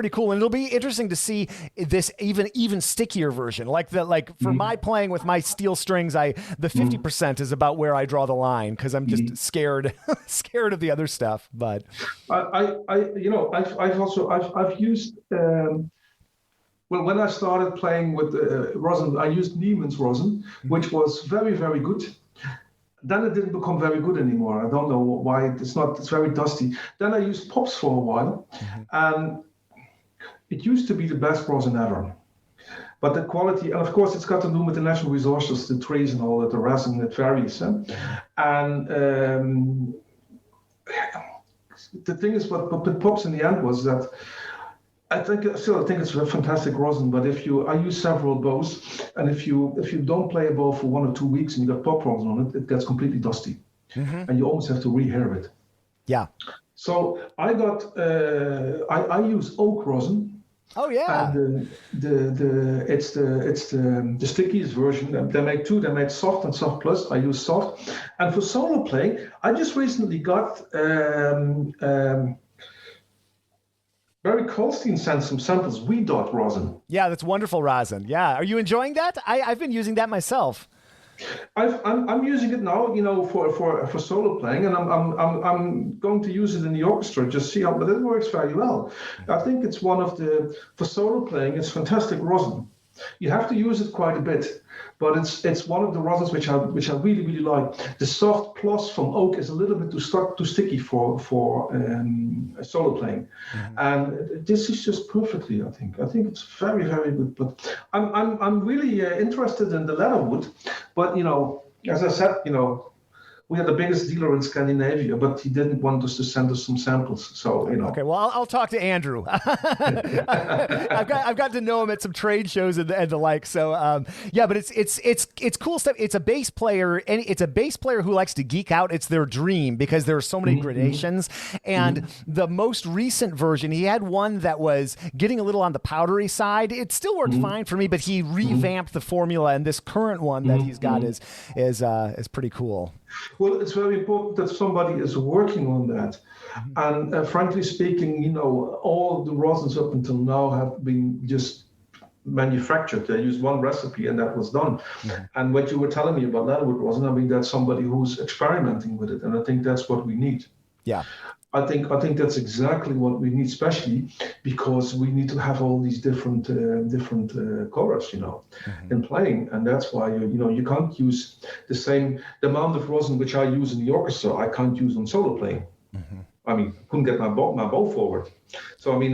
cool, and it'll be interesting to see this even stickier version. Like for my playing with my steel strings, the 50% is about where I draw the line because I'm just scared of the other stuff. But I've used. Well, when I started playing with rosin, I used Neiman's rosin, which was very, very good. Then it didn't become very good anymore. I don't know why. It's very dusty. Then I used Pops for a while, and it used to be the best rosin ever. But the quality, and of course, it's got to do with the natural resources, the trees and all that, the resin, it varies. And the thing is, what Pops in the end was that I think it's a fantastic rosin, but I use several bows, and if you don't play a bow for 1 or 2 weeks and you got pop rosin on it, it gets completely dusty, and you almost have to rehair it. Yeah. So I got I use oak rosin. Oh yeah. And it's the stickiest version. They make 2. They make soft and soft plus. I use soft, and for solo playing, I just recently got. Barry Colstein sent some samples, Dot rosin. Yeah, that's wonderful rosin. Yeah, are you enjoying that? I've been using that myself. I'm using it now, for solo playing, and I'm going to use it in the orchestra. Just see but it works very well. I think it's for solo playing. It's fantastic rosin. You have to use it quite a bit, but it's one of the rosins which I really, really like. The soft plus from oak is a little bit too sticky for solo playing, and this is just perfectly. I think it's very, very good. But I'm really interested in the Leatherwood, but as I said, we are the biggest dealer in Scandinavia, but he didn't want us to send us some samples. So, Okay, well, I'll talk to Andrew. I've got to know him at some trade shows and the like. So, but it's cool stuff. It's a bass player, and it's a bass player who likes to geek out. It's their dream because there are so many gradations. And the most recent version, he had one that was getting a little on the powdery side. It still worked fine for me, but he revamped the formula, and this current one that he's got is pretty cool. Well, it's very important that somebody is working on that. And frankly speaking, all the rosins up until now have been just manufactured. They used one recipe and that was done. And what you were telling me about Leatherwood rosin, I mean, that's somebody who's experimenting with it. And I think that's what we need. Yeah. I think that's exactly what we need, especially because we need to have all these different colors, in playing, and that's why you can't use the amount of rosin which I use in the orchestra. I can't use on solo playing. I mean, couldn't get my bow forward. So I mean,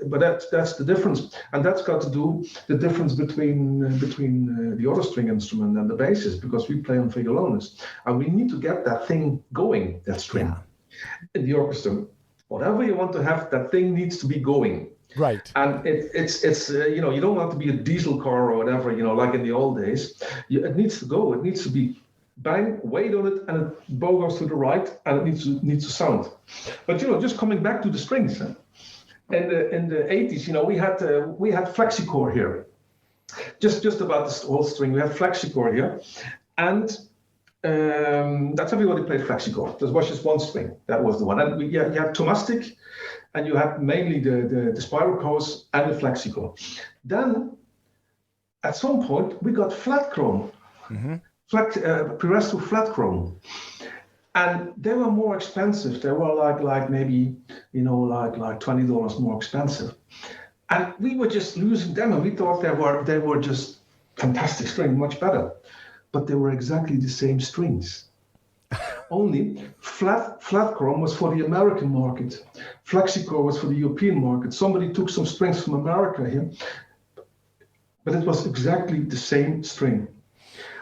but that's the difference, and that's got to do the difference between the other string instrument and the bassist, because we play on violones, and we need to get that thing going, that string in the orchestra. Whatever you want to have, that thing needs to be going. Right. And it's you know, you don't want to be a diesel car or whatever, you know, like in the old days. It needs to go. It needs to be bang, weight on it, and the bow goes to the right, and it needs to sound. But you know, just coming back to the strings, in the 80s, you know, we had flexicore here. Just about this whole string, we had flexicore here, and that's everybody played flexicore. There was just one string. That was the one. And you had tomastic, and you had mainly the spiral chorus and the flexicore. Then, at some point, we got flat chrome. Mm-hmm. Pirastro flat chrome, and they were more expensive. They were like maybe, you know, like $20 more expensive, and we were just losing them. And we thought they were just fantastic string, much better, but they were exactly the same strings. Only flat chrome was for the American market, flexicore was for the European market. Somebody took some strings from America here, but it was exactly the same string.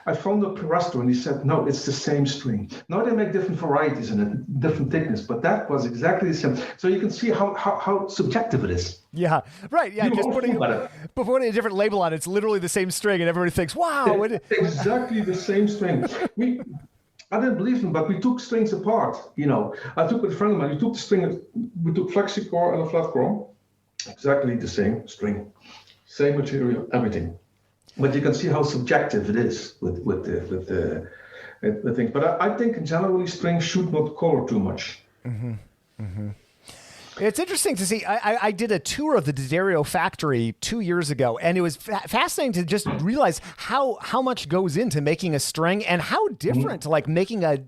I found a Pirastro, and he said, no, it's the same string. Now they make different varieties in it, different thickness, but that was exactly the same. So you can see how subjective it is. Yeah, right. Yeah, just putting a different label on it, it's literally the same string, and everybody thinks, wow. Exactly the same string. I didn't believe him, but we took strings apart, you know. I took with a friend of mine, we took flexicore and a flat chrome, exactly the same string, same material, everything. But you can see how subjective it is with the things. But I think generally strings should not color too much. Mm-hmm. Mm-hmm. It's interesting to see. I did a tour of the Dorico factory 2 years ago, and it was fascinating to just realize how much goes into making a string, and how different, like making a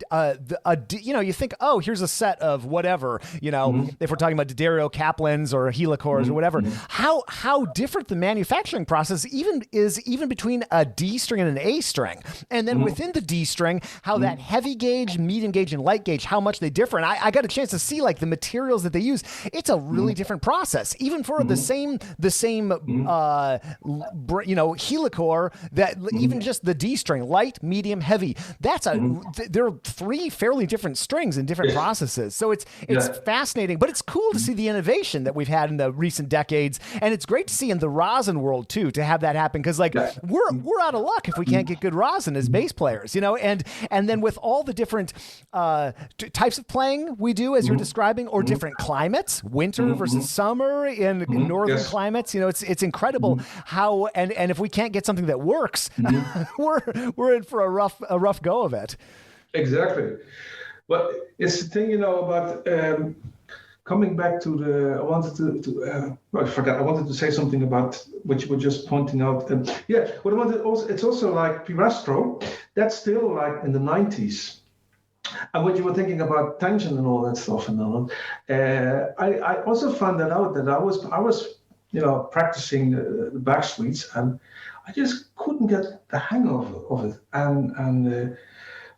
you know, you think, oh, here's a set of whatever, you know, if we're talking about Dorico Kaplans or helicores or whatever, how different the manufacturing process even between a D string and an A string, and then within the D string, how that heavy gauge, medium gauge, and light gauge, how much they differ. And I got a chance to see like the materials that they use. It's a really different process, even for the same you know, helicore, that even just the D string, light, medium, heavy. That's there are three fairly different strings in different processes. So it's fascinating, but it's cool to see the innovation that we've had in the recent decades, and it's great to see in the rosin world too, to have that happen, because like we're out of luck if we can't get good rosin as bass players, you know, and then with all the different types of playing we do, as you're describing, or different climates. Winter versus summer in northern climates, you know, it's incredible how, and if we can't get something that works, we're in for a rough go of it. Exactly. But it's the thing, you know, about coming back to I wanted to say something about what you were just pointing out. What I wanted also, it's also like Pirastro, that's still like in the 90s. And what you were thinking about tension and all that stuff, and all, I also found that out, that I was you know, practicing the back suites, and I just couldn't get the hang of it. And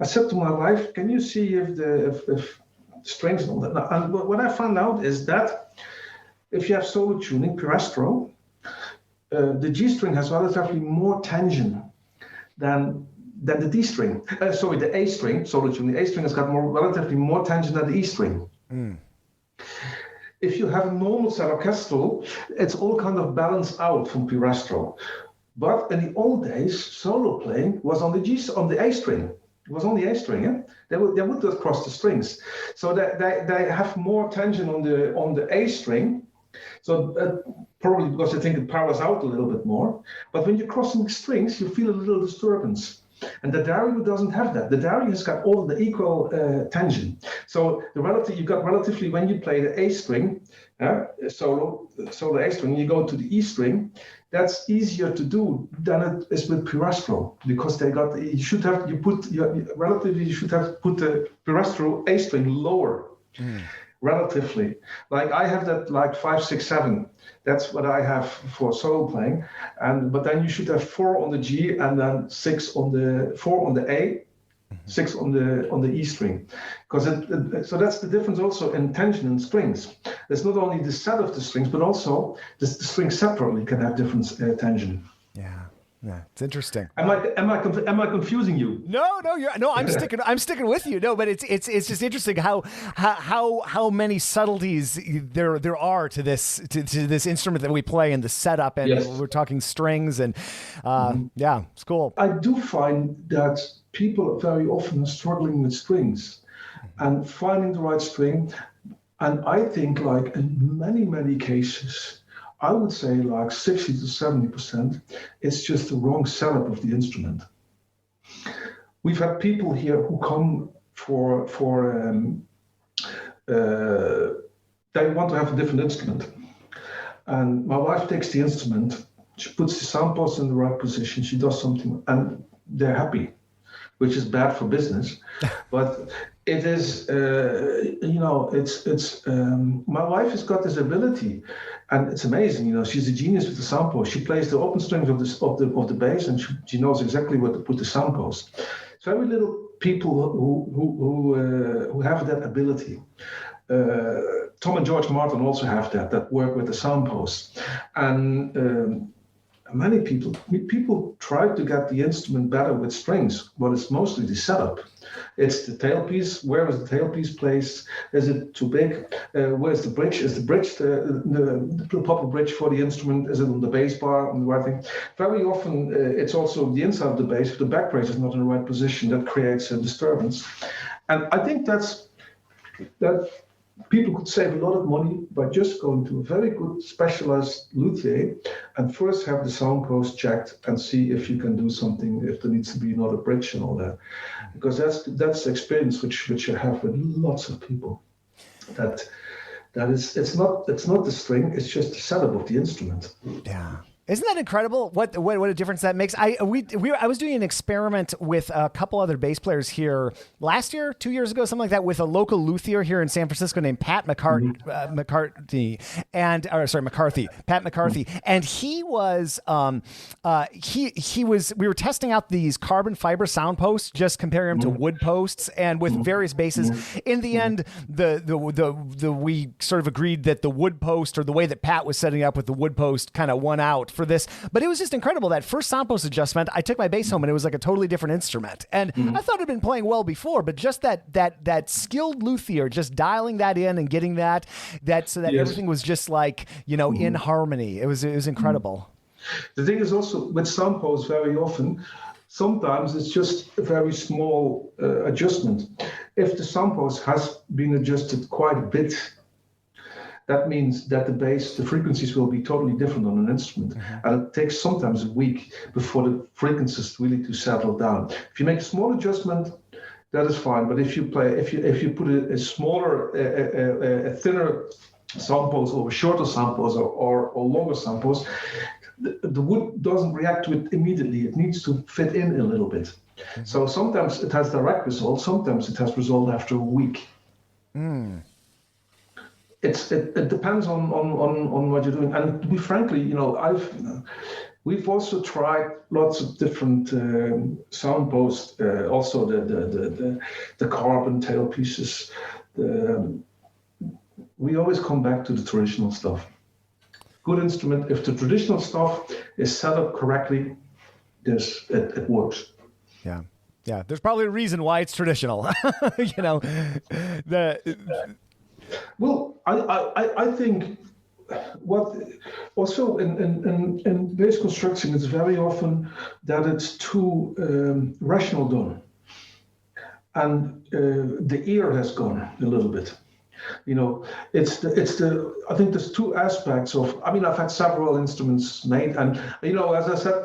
I said to my wife, "Can you see if the strings and all that?" And what I found out is that if you have solo tuning, Pirastro, the G string has relatively more tension than the D string. The A string, solo tuning. The A string has got relatively more tension than the E string. If you have a normal set orchestral, it's all kind of balanced out from Pirastro. But in the old days, solo playing was on the A string. It was on the A string. Yeah? They would just cross the strings, so they have more tension on the A string. So probably because they think it powers out a little bit more. But when you're crossing strings, you feel a little disturbance. And the Dorico doesn't have that. The Dorico has got all the equal tension. So you got relatively, when you play the A string, solo A string, you go to the E string, that's easier to do than it is with Pirastro, because you should have put the Pirastro A string lower. Relatively, like I have that like 5, 6, 7. That's what I have for solo playing, but then you should have 4 on the G and then 4 on the A, 6 on the E string, because so that's the difference also in tension and strings. It's not only the set of the strings, but also the strings separately can have different tension. Yeah, it's interesting. Am I confusing you? No, I'm sticking with you. No, but it's just interesting how many subtleties there are to this instrument that we play and the setup, and we're talking strings and it's cool. I do find that people very often are struggling with strings and finding the right string, and I think like in many cases, I would say like 60 to 70%, it's just the wrong setup of the instrument. We've had people here who come for they want to have a different instrument. And my wife takes the instrument, she puts the sound post in the right position, she does something, and they're happy, which is bad for business. But it is, my wife has got this ability, and it's amazing. She's a genius with the sound post. She plays the open strings of the bass, and she knows exactly where to put the sound post. Very little people who have that ability. Tom and George Martin also have that work with the sound post, and many people try to get the instrument better with strings, but it's mostly the setup. It's the tailpiece. Where is the tailpiece placed? Is it too big? Where's the bridge? Is the bridge the proper bridge for the instrument? Is it on the bass bar, on the right thing? Very often, it's also the inside of the bass. If the back brace is not in the right position, that creates a disturbance. And I think that people could save a lot of money by just going to a very good specialized luthier and first have the sound post checked and see if you can do something, if there needs to be another bridge and all that. Because that's the experience which I have with lots of people. That is, it's not the string, it's just the setup of the instrument. Yeah. Isn't that incredible? What a difference that makes. I was doing an experiment with a couple other bass players here last year, 2 years ago, something like that, with a local luthier here in San Francisco named Pat McCarthy, Pat McCarthy, and he was we were testing out these carbon fiber sound posts, just comparing them to wood posts, and with various basses. In the end, we sort of agreed that the wood post, or the way that Pat was setting up with the wood post, kind of won out for this. But it was just incredible. That first sound post adjustment, I took my bass home and it was like a totally different instrument. And I thought I'd been playing well before, but just that skilled luthier, just dialing that in and getting that so that everything was just like, in harmony. It was incredible. The thing is also with sound posts, very often, sometimes it's just a very small adjustment. If the sound post has been adjusted quite a bit, that means that the frequencies will be totally different on an instrument. And it takes sometimes a week before the frequencies really to settle down. If you make a small adjustment, that is fine. But if you put a smaller, a thinner sound post or a shorter sound post or longer sound post, the wood doesn't react to it immediately. It needs to fit in a little bit. So sometimes it has direct result, sometimes it has result after a week. It depends on what you're doing. And to be frankly, we've also tried lots of different sound posts, also the carbon tailpieces. We always come back to the traditional stuff. Good instrument. If the traditional stuff is set up correctly, it works. Yeah. Yeah. There's probably a reason why it's traditional. Well, I think what also in bass construction, it's very often that it's too rational done, and the ear has gone a little bit. I think there's two aspects of. I mean, I've had several instruments made, and as I said,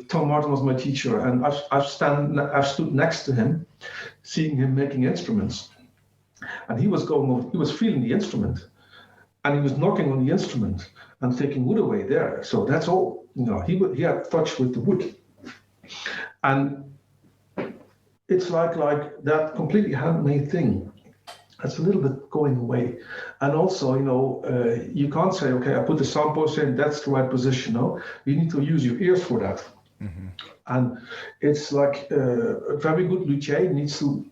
Tom Martin was my teacher, and I've stood next to him, seeing him making instruments. And he was feeling the instrument, and he was knocking on the instrument and taking wood away there. So that's all. He had touch with the wood, and it's like that completely handmade thing. That's a little bit going away. And also, you can't say, okay, I put the sound post in, that's the right position. No, you need to use your ears for that. And it's like a very good luthier needs to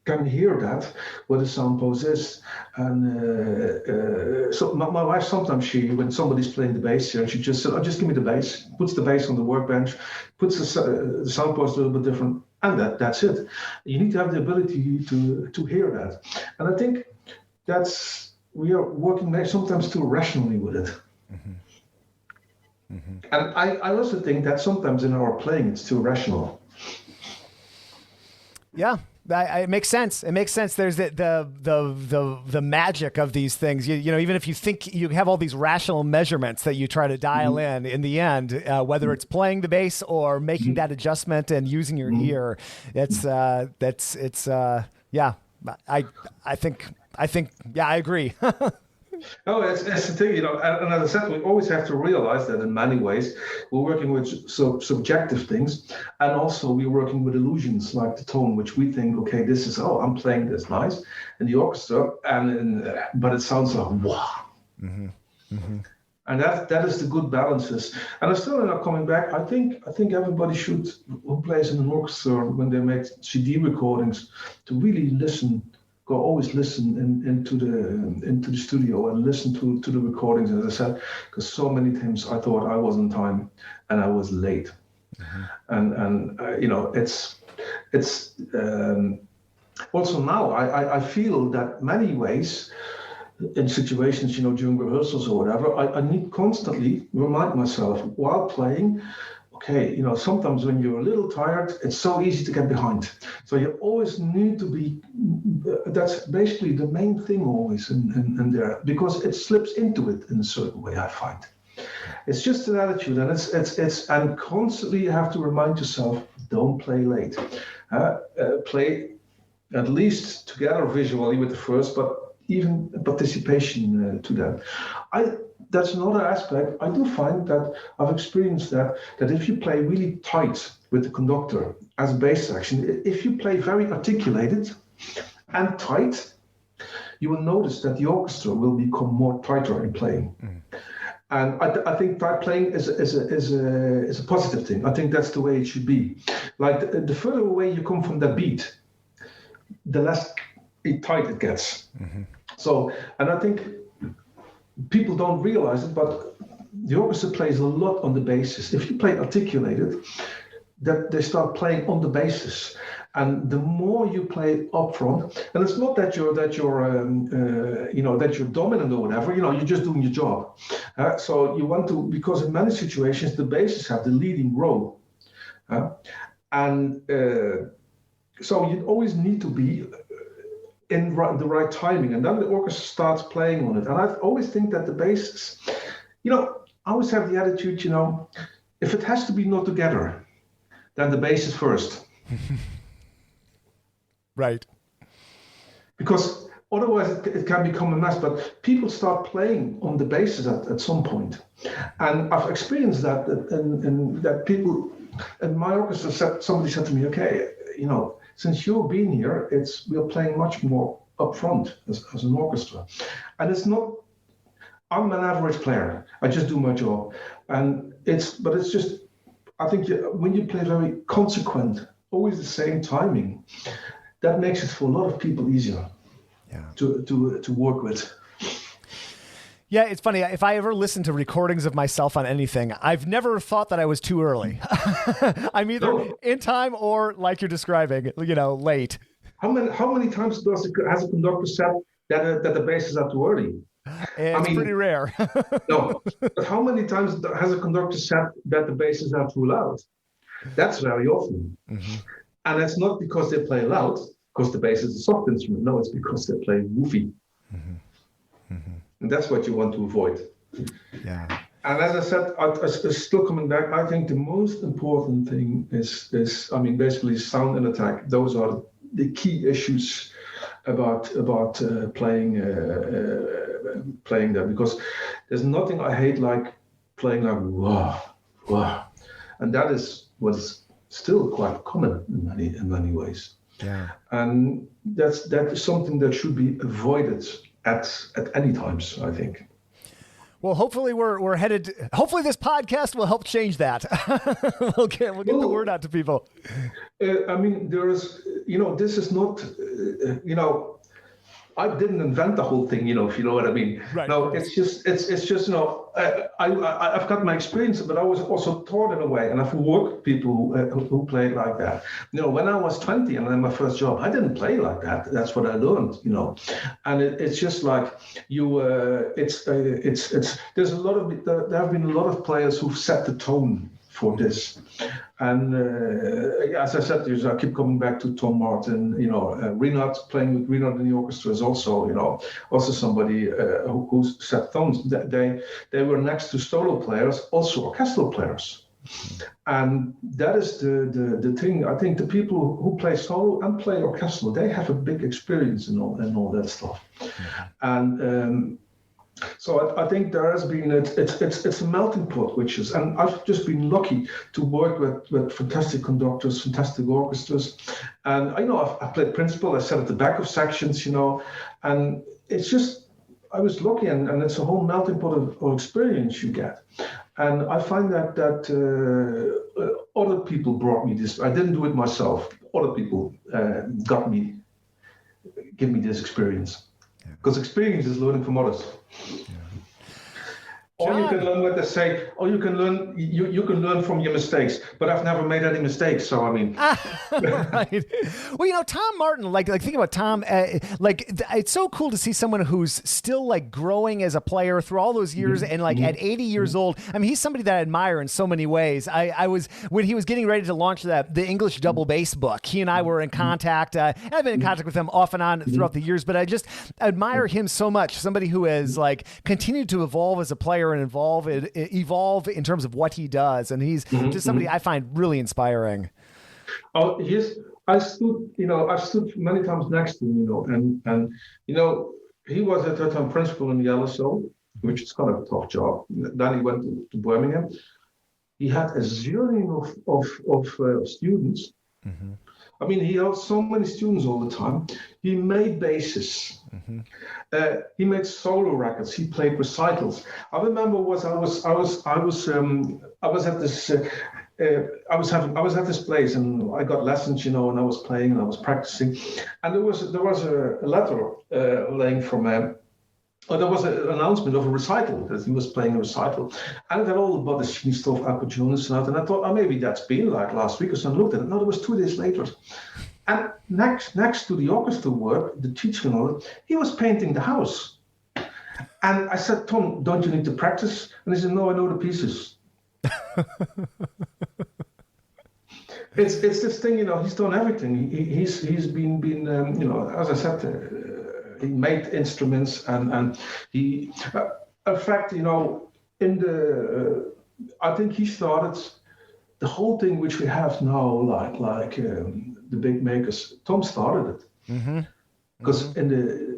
can hear that, what the sound pose is. And so my wife, sometimes when somebody's playing the bass here, she just said, oh, just give me the bass, puts the bass on the workbench, puts the sound pose a little bit different, and that's it. You need to have the ability to hear that. And I think we are working sometimes too rationally with it. And I also think that sometimes in our playing, it's too rational. Yeah. It makes sense. It makes sense. There's the magic of these things. You know, even if you think you have all these rational measurements that you try to dial in the end, whether it's playing the bass or making that adjustment and using your ear, yeah. I think, yeah, I agree. No, it's the thing, you know, and as I said, we always have to realize that in many ways we're working with subjective things, and also we're working with illusions like the tone, which we think, okay, this is, I'm playing this nice in the orchestra, but it sounds like wow. And that is the good balances. And I'm still not coming back. I think everybody who plays in an orchestra when they make CD recordings to really listen. Always listen into the studio and listen to the recordings, as I said, because so many times I thought I was on time and I was late. And you know, it's also now I feel that many ways in situations, you know, during rehearsals or whatever, I need constantly remind myself while playing, okay, you know, sometimes when you're a little tired, it's so easy to get behind. So you always need to be, that's basically the main thing always in there, because it slips into it in a certain way, I find. It's just an attitude, and and constantly you have to remind yourself, don't play late. Play at least together visually with the first, but even participation to that. That's another aspect. I do find that I've experienced that if you play really tight with the conductor as a bass section, if you play very articulated and tight, you will notice that the orchestra will become more tighter in playing. And I think tight playing is a positive thing. I think that's the way it should be. Like the further away you come from the beat, the less tight it gets. So, and I think people don't realize it, but the orchestra plays a lot on the basses. If you play articulated, that they start playing on the basses, and the more you play up front, and it's not that you're dominant or whatever. You know, you're just doing your job. So you want to, because in many situations the basses have the leading role, and so you always need to be in the right timing, and then the orchestra starts playing on it. And I always think that the basses, you know, I always have the attitude, you know, if it has to be not together, then the bass is first. Right. Because otherwise it can become a mess, but people start playing on the basses at some point. And I've experienced that, and that people in my orchestra somebody said to me, okay, you know, since you've been here, we're playing much more up front as an orchestra. And it's not, I'm an average player. I just do my job. And it's just, I think when you play very consequent, always the same timing, that makes it for a lot of people easier to work with. Yeah, it's funny. If I ever listen to recordings of myself on anything, I've never thought that I was too early. I'm either in time or, like you're describing, you know, late. How many times has a conductor said that the basses are too early? It's pretty rare. No, but how many times has a conductor said that the basses are too loud? That's very often. And it's not because they play loud, because the bass is a soft instrument. No, it's because they play woofy. And that's what you want to avoid. Yeah. And as I said, I still coming back, I think the most important thing is basically sound and attack. Those are the key issues about playing that, because there's nothing I hate like playing like wah. And that is what's still quite common in many ways. Yeah. And that is something that should be avoided at any times, I think. Well, hopefully we're headed. Hopefully this podcast will help change that. we'll get the word out to people. I mean, this is not, I didn't invent the whole thing, if you know what I mean. Right. No, it's just, I've got my experience, but I was also taught in a way, and I've worked with people who played like that. When I was 20 and then my first job, I didn't play like that. That's what I learned, And it's just like there's a lot of, there have been a lot of players who've set the tone for this. And as I said, I keep coming back to Tom Martin, Renard, playing with Renard in the orchestra is also, also somebody who set tones. They were next to solo players, also orchestral players. And that is the thing. I think the people who play solo and play orchestral, they have a big experience in all that stuff. And so I think there has been it's a melting pot, and I've just been lucky to work with fantastic conductors, fantastic orchestras, and I've played principal. I sat at the back of sections, and it's just I was lucky, and it's a whole melting pot of experience you get, and I find that other people brought me this. I didn't do it myself. Other people give me this experience. Because experience is learning from others. Yeah. Or you can learn what they say, or you can learn from your mistakes. But I've never made any mistakes, so I mean. Right. Well, Tom Martin, like think about Tom. It's so cool to see someone who's still growing as a player through all those years, and at 80 years old. I mean, he's somebody that I admire in so many ways. I was when he was getting ready to launch the English double bass book. He and I were in contact. I've been in contact with him off and on throughout the years, but I just admire him so much. Somebody who has continued to evolve as a player and evolve in terms of what he does, and he's just somebody I find really inspiring. Oh, I've stood many times next to him, and he was at that time principal in the LSO, which is kind of a tough job. Then he went to Birmingham. He had a zillion of students. Mm-hmm. I mean, he had so many students all the time. He made basses. Mm-hmm. He made solo records. He played recitals. I remember I was at this place, and I got lessons, and I was playing and I was practicing, and there was a letter laying from there was an announcement of a recital, that he was playing a recital, and it had all about the scene stuff, arpeggios and I thought, maybe that's been last week or so. I looked at it. No, it was 2 days later. And next to the orchestra work, the teaching and all that, he was painting the house. And I said, Tom, don't you need to practice? And he said, no, I know the pieces. It's this thing, he's done everything. He's been as I said, he made instruments, and he, in fact, I think he started the whole thing which we have now, like the big makers. Tom started it, because in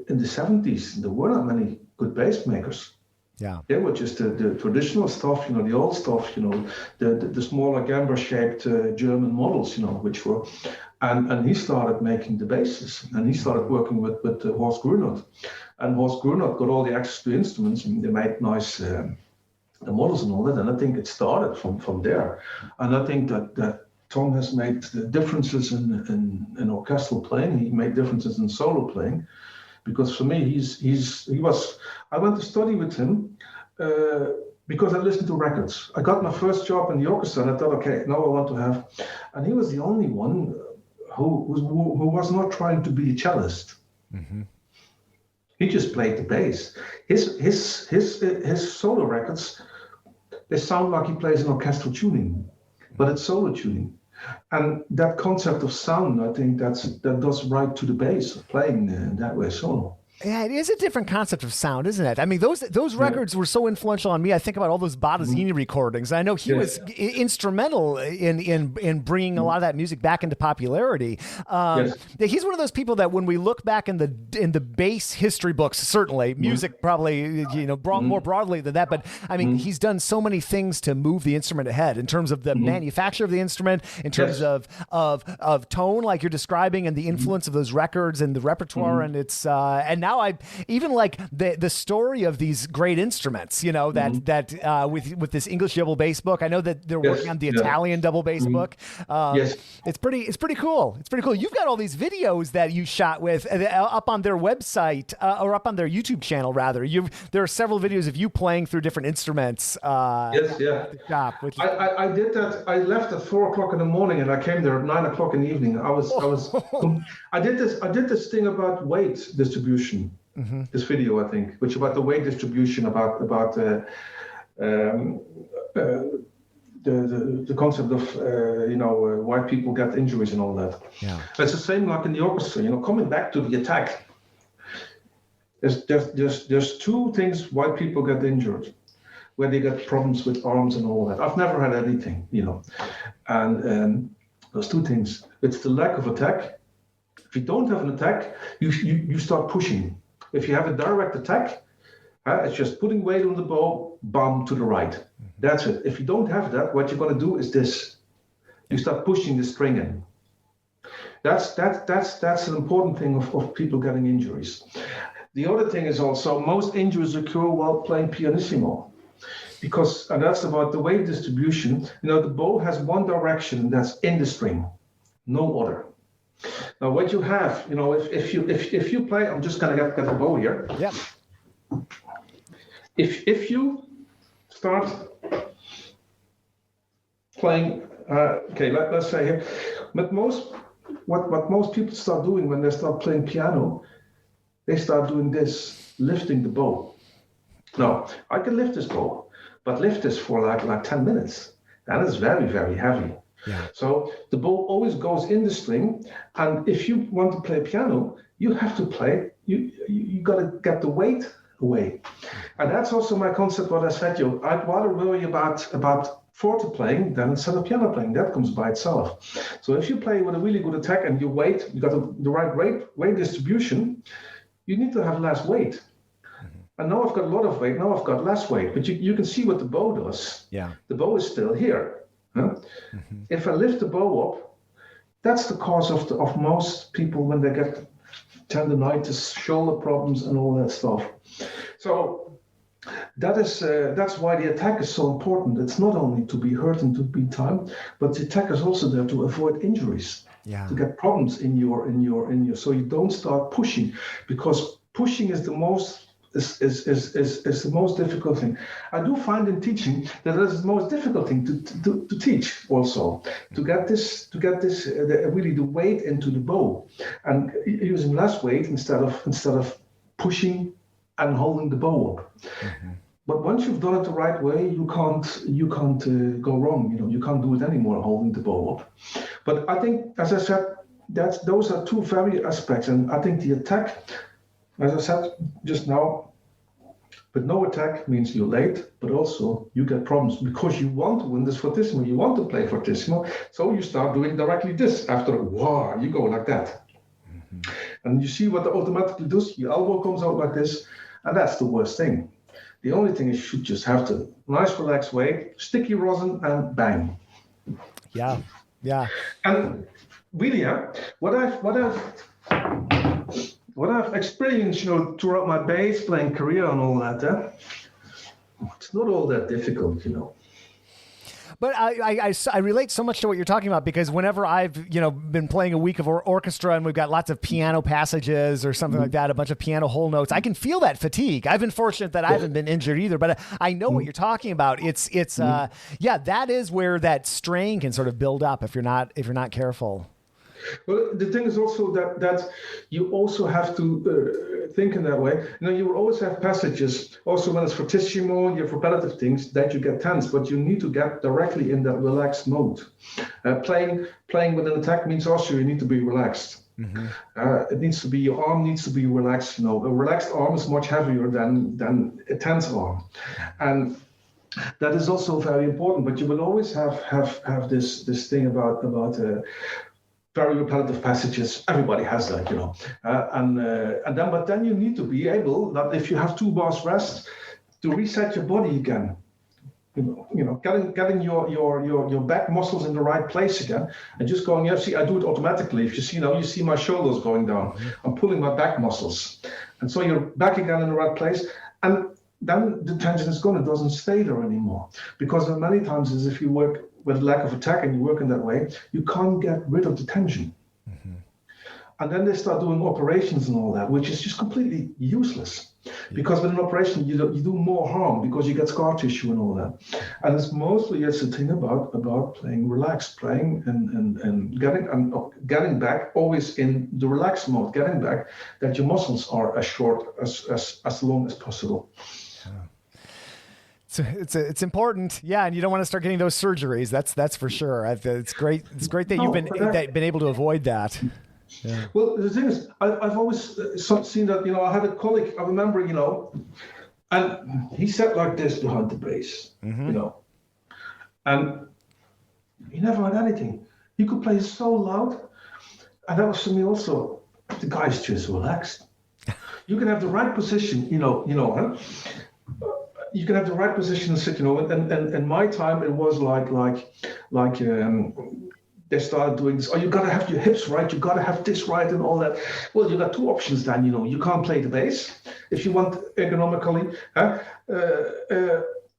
the 70s there were not many good bass makers. Yeah, they were just the traditional stuff, the old stuff, the smaller Gamber-shaped German models, which were. And he started making the basses, and he started working with Horst Grunert. And Horst Grunert got all the access to instruments, and they made nice the models and all that. And I think it started from there. And I think that Tom has made differences in orchestral playing. He made differences in solo playing, because for me, he was. I went to study with him because I listened to records. I got my first job in the orchestra, and I thought, okay, now I want to have. And he was the only one who was not trying to be a cellist. Mm-hmm. He just played the bass. His solo records, they sound like he plays an orchestral tuning, but it's solo tuning. And that concept of sound, I think that does right to the bass, playing that way solo. Yeah, it is a different concept of sound, isn't it? I mean, those records were so influential on me. I think about all those Battazzini recordings. I know he was instrumental in bringing a lot of that music back into popularity. He's one of those people that when we look back in the bass history books, certainly music probably more broadly than that. But I mean, he's done so many things to move the instrument ahead in terms of the manufacture of the instrument, in terms of tone, like you're describing, and the influence of those records and the repertoire, and it's and now I even like the story of these great instruments, that with this English double bass book. I know that they're working on the Italian double bass book. Yes. It's pretty cool. It's pretty cool. You've got all these videos that you shot with up on their website or up on their YouTube channel rather. There are several videos of you playing through different instruments. Yes, yeah. At the shop, I did that. I left at 4:00 in the morning and I came there at 9:00 in the evening. I did this thing about weight distribution. This video, I think, which about the weight distribution, about the concept of why people get injuries and all that. Yeah, it's the same like in the orchestra. Coming back to the attack. There's two things why people get injured, where they get problems with arms and all that. I've never had anything, and those two things. It's the lack of attack. If you don't have an attack, you start pushing. If you have a direct attack, it's just putting weight on the bow, bam, to the right. That's it. If you don't have that, what you're going to do is this. You start pushing the string in. That's an important thing of people getting injuries. The other thing is also most injuries occur while playing pianissimo. And that's about the weight distribution. The bow has one direction, that's in the string, no other. Now, what you have, if you play, I'm just gonna get the bow here. Yeah. If you start playing, let's say here, but what most people start doing when they start playing piano, they start doing this, lifting the bow. Now, I can lift this bow, but lift this for like 10 minutes. That is very, very heavy. Yeah. So the bow always goes in the string, and if you want to play piano, you have to play. You got to get the weight away, and that's also my concept. What I said, I'd rather worry about forte playing than instead of piano playing. That comes by itself. So if you play with a really good attack and you got the right weight distribution, you need to have less weight. And now I've got a lot of weight. Now I've got less weight, but you can see what the bow does. Yeah. The bow is still here. Huh? If I lift the bow up, that's the cause of most people when they get tendonitis, shoulder problems, and all that stuff. So that's why the attack is so important. It's not only to be hurt and to be timed, but the attack is also there to avoid injuries. Yeah. To get problems in your so you don't start pushing, because pushing is the most the most difficult thing. I do find in teaching that is the most difficult thing to teach also, to get this really the weight into the bow, and using less weight instead of pushing and holding the bow up. But once you've done it the right way, you can't go wrong. You can't do it anymore holding the bow up. But I think, as I said, those are two very aspects, and I think the attack, as I said just now, but no attack means you're late, but also you get problems because you want to win this fortissimo, you want to play fortissimo, so you start doing directly this. After a while, you go like that. And you see what it automatically does, your elbow comes out like this, and that's the worst thing. The only thing is you should just have to nice relaxed weight, sticky rosin, and bang. Yeah. And really, what I've experienced, throughout my bass playing career and all that, it's not all that difficult, But I relate so much to what you're talking about, because whenever I've been playing a week of orchestra and we've got lots of piano passages or something like that, a bunch of piano whole notes, I can feel that fatigue. I've been fortunate that I haven't been injured either, but I know what you're talking about. It's that is where that strain can sort of build up if you're not careful. Well, the thing is also that you also have to think in that way. You will always have passages, also when it's fortissimo, you have repetitive things that you get tense, but you need to get directly in that relaxed mode. Playing with an attack means also you need to be relaxed. It needs to be, your arm needs to be relaxed. A relaxed arm is much heavier than a tense arm. And that is also very important, but you will always have this thing about very repetitive passages. Everybody has that, but then you need to be able that if you have 2 bars rest, to reset your body again. getting your back muscles in the right place again, and just going. Yeah, see, I do it automatically. If you see now, you see my shoulders going down. I'm pulling my back muscles, and so you're back again in the right place, and then the tension is gone. It doesn't stay there anymore, because many times is if you work with lack of attack and you work in that way, you can't get rid of the tension. And then they start doing operations and all that, which is just completely useless. Because with an operation, you do more harm because you get scar tissue and all that. And it's a thing about playing relaxed, playing and getting back, always in the relaxed mode, getting back, that your muscles are as short, as long as possible. It's important, yeah, and you don't want to start getting those surgeries. That's for sure. It's great that you've been able to avoid that. Yeah. Well, the thing is, I've always seen that. I had a colleague. I remember, and he sat like this behind the bass, and he never had anything. He could play so loud, and that was for me also. The guy's just relaxed. You can have the right position, huh? You can have the right position and sit, and in my time it was like they started doing this. Oh, you got to have your hips right. You got to have this right and all that. Well, you got two options then. You can't play the bass if you want ergonomically,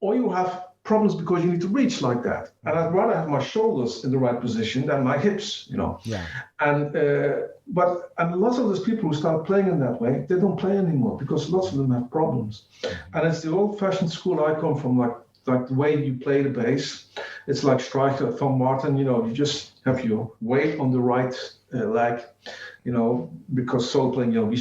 or you have problems because you need to reach like that. And I'd rather have my shoulders in the right position than my hips. Yeah. And lots of those people who start playing in that way, they don't play anymore because lots of them have problems. And it's the old-fashioned school I come from, like the way you play the bass. It's like Streicher, Tom Martin, you just have your weight on the right leg, because solo playing, we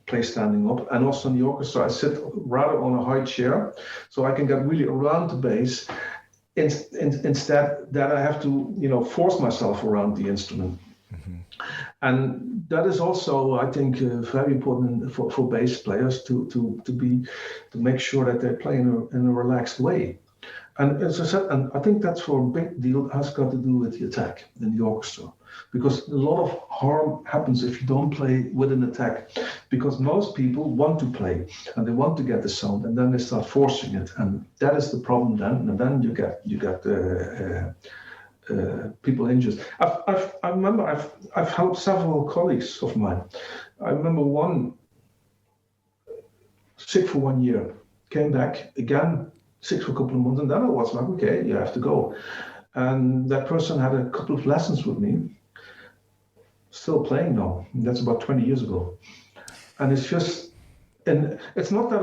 play standing up. And also in the orchestra, I sit rather on a high chair, so I can get really around the bass instead that I have to, force myself around the instrument. And that is also, I think, very important for bass players to make sure that they play in a relaxed way. And as I said, and I think that's for a big deal, has got to do with the attack in the orchestra. Because a lot of harm happens if you don't play with an attack. Because most people want to play and they want to get the sound, and then they start forcing it. And that is the problem then. And then you get people injured. I remember I've helped several colleagues of mine. I remember one sick for 1 year, came back again, sick for a couple of months, and then I was like, okay, you have to go. And that person had a couple of lessons with me, still playing now. That's about 20 years ago. And it's just, and it's not that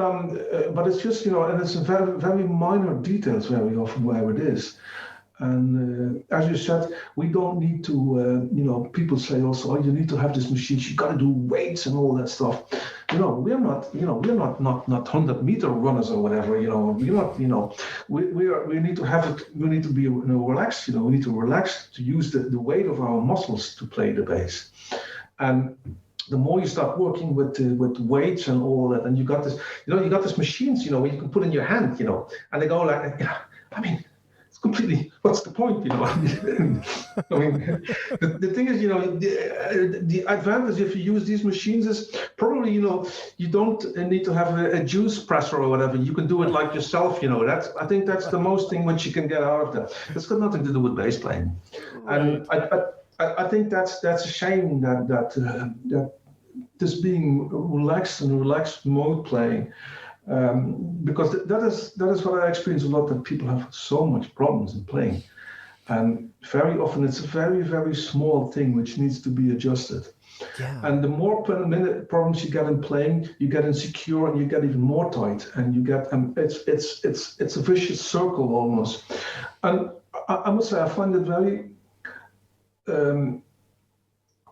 but it's just, and it's very, very minor details very often where it is. And as you said, we don't need to, people say also, oh, you need to have this machine, you got to do weights and all that stuff. We're not 100-meter runners or whatever, we're not, we need to have it, we need to be relaxed, we need to relax to use the weight of our muscles to play the bass. And the more you start working with weights and all that, and you got this machines, where you can put in your hand, and they go like, completely, what's the point, the thing is, the advantage if you use these machines is probably, you don't need to have a juice presser or whatever. You can do it like yourself, I think that's the most thing which you can get out of that. It's got nothing to do with bass playing. Right. And I think that's a shame that this being relaxed and relaxed mode playing, because that is what I experience a lot, that people have so much problems in playing, and very often it's a very, very small thing which needs to be adjusted. Yeah. And the more problems you get in playing, you get insecure and you get even more tight, and you get it's a vicious circle almost. And I must say I find it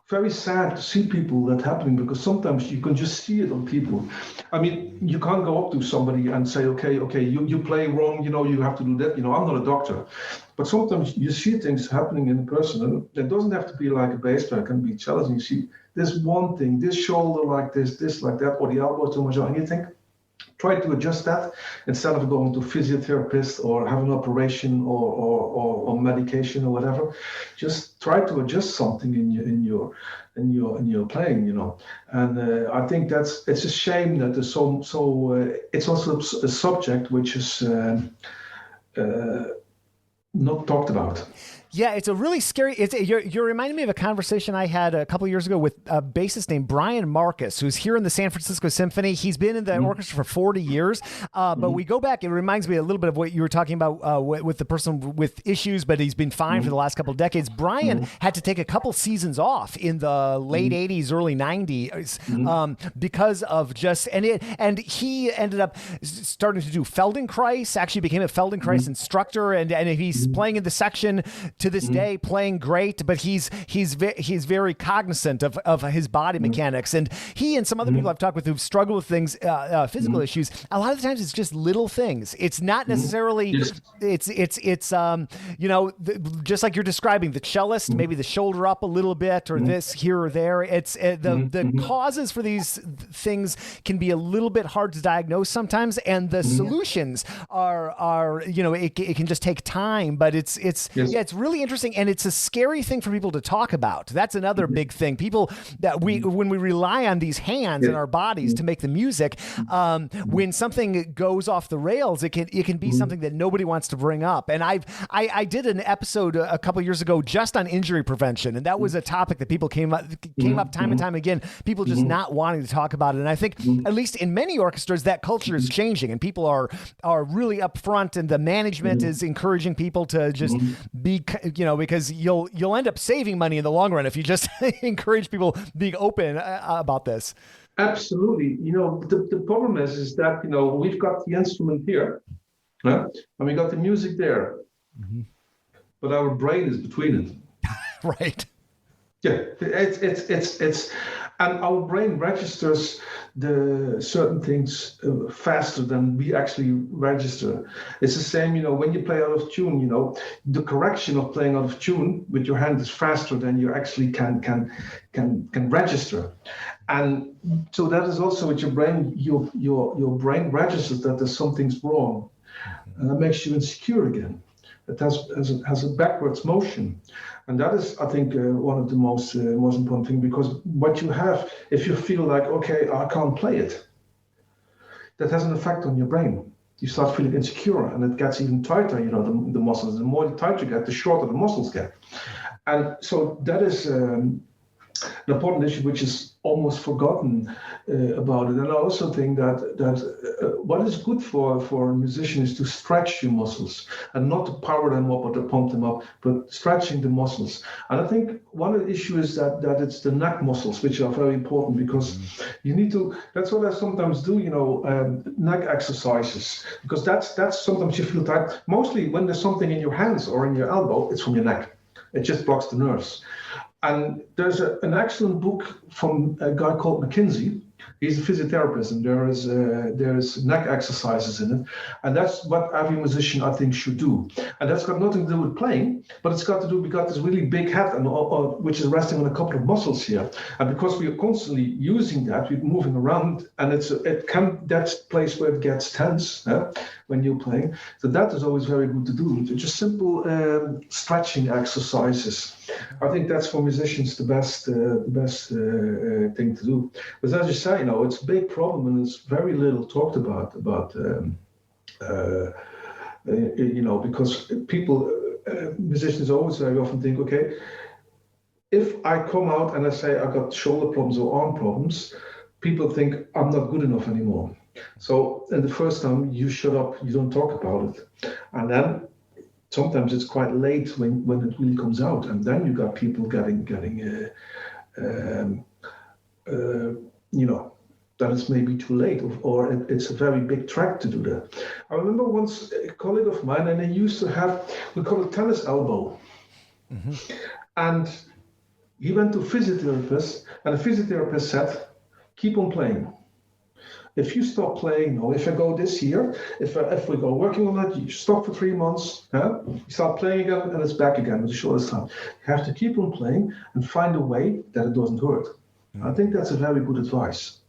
very sad to see people that happening, because sometimes you can just see it on people. I mean, you can't go up to somebody and say, okay, you play wrong, you have to do that. I'm not a doctor. But sometimes you see things happening in person, and it doesn't have to be like a bass player, it can be challenging. You see this one thing, this shoulder like this like that, or the elbow too much, and you think, try to adjust that instead of going to physiotherapist or have an operation or medication or whatever. Just try to adjust something in your playing, And I think it's a shame that there's so. It's also a subject which is not talked about. Yeah, it's a really scary. You're reminding me of a conversation I had a couple of years ago with a bassist named Brian Marcus, who's here in the San Francisco Symphony. He's been in the orchestra for 40 years, but we go back. It reminds me a little bit of what you were talking about with the person with issues, but he's been fine for the last couple of decades. Brian had to take a couple seasons off in the late 80s, early 90s because of just and he ended up starting to do Feldenkrais. Actually, became a Feldenkrais instructor, and he's playing in the section to this day, playing great, but he's very cognizant of his body mechanics. And he and some other people I've talked with who've struggled with things, physical issues, a lot of the times it's just little things. It's not necessarily, it's just like you're describing, the cellist, maybe the shoulder up a little bit or this here or there. It's the causes for these things can be a little bit hard to diagnose sometimes, and the solutions are it can just take time, but it's really interesting, and it's a scary thing for people to talk about. That's another big thing. People that when we rely on these hands and our bodies to make the music, when something goes off the rails, it can be something that nobody wants to bring up. And I did an episode a couple of years ago just on injury prevention, and that was a topic that people came up time and time again. People just not wanting to talk about it. And I think at least in many orchestras that culture is changing, and people are really upfront, and the management is encouraging people to just be, because you'll end up saving money in the long run if you just encourage people being open about this. Absolutely. The problem is that, we've got the instrument here, and we got the music there, but our brain is between it. Right. Yeah, it's and our brain registers the certain things faster than we actually register. It's the same, when you play out of tune, the correction of playing out of tune with your hand is faster than you actually can register. And so that is also with your brain. Your brain registers that there's something's wrong, and that makes you insecure again. It has a backwards motion. And that is, I think, one of the most important things, because what you have, if you feel like, okay, I can't play it, that has an effect on your brain. You start feeling insecure, and it gets even tighter, the muscles. The more tight you get, the shorter the muscles get. And so that is an important issue, which is almost forgotten about it. And I also think that what is good for a musician is to stretch your muscles, and not to power them up or to pump them up, but stretching the muscles. And I think one of the issues is that it's the neck muscles, which are very important, because you need to, that's what I sometimes do, neck exercises, because that's sometimes you feel tight. Mostly when there's something in your hands or in your elbow, it's from your neck. It just blocks the nerves. And there's an excellent book from a guy called McKinsey. He's a physiotherapist, and there's neck exercises in it. And that's what every musician, I think, should do. And that's got nothing to do with playing, but it's got to do, we got this really big head, which is resting on a couple of muscles here. And because we are constantly using that, we're moving around, and that's the place where it gets tense when you're playing. So that is always very good to do. Just simple stretching exercises. I think that's for musicians the best thing to do. But as you say, it's a big problem, and it's very little talked about because people, musicians always very often think, okay, if I come out and I say I got shoulder problems or arm problems, people think I'm not good enough anymore. So, and the first time you shut up, you don't talk about it, and then sometimes it's quite late when it really comes out, and then you got people getting that it's maybe too late, or it's a very big track to do that. I remember once a colleague of mine, and he used to have, we call it tennis elbow, and he went to a physiotherapist, and the physiotherapist said, keep on playing. If you stop playing, or if I go this year, if we go working on that, you stop for 3 months, you start playing again, and it's back again with the shortest time. You have to keep on playing and find a way that it doesn't hurt. I think that's a very good advice,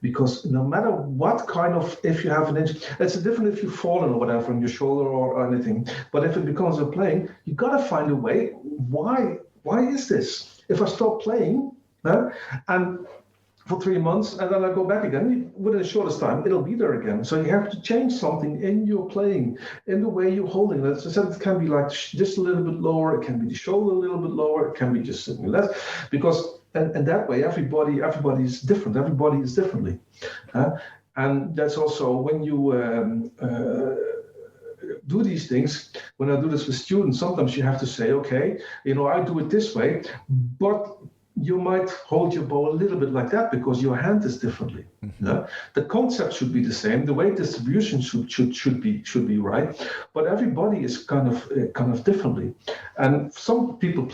because no matter what kind of, if you have an injury, it's different if you've fallen or whatever on your shoulder or anything. But if it becomes a playing, you got to find a way. Why is this? If I stop playing, and for 3 months, and then I go back again. Within the shortest time, it'll be there again. So you have to change something in your playing, in the way you're holding it. As I said, it can be like just a little bit lower, it can be the shoulder a little bit lower, it can be just sitting less, because and that way everybody is different. Everybody is differently, and that's also when you do these things. When I do this with students, sometimes you have to say, okay, I do it this way, but you might hold your bow a little bit like that because your hand is differently. The concept should be the same. The weight distribution should be right, but everybody is kind of differently. And some people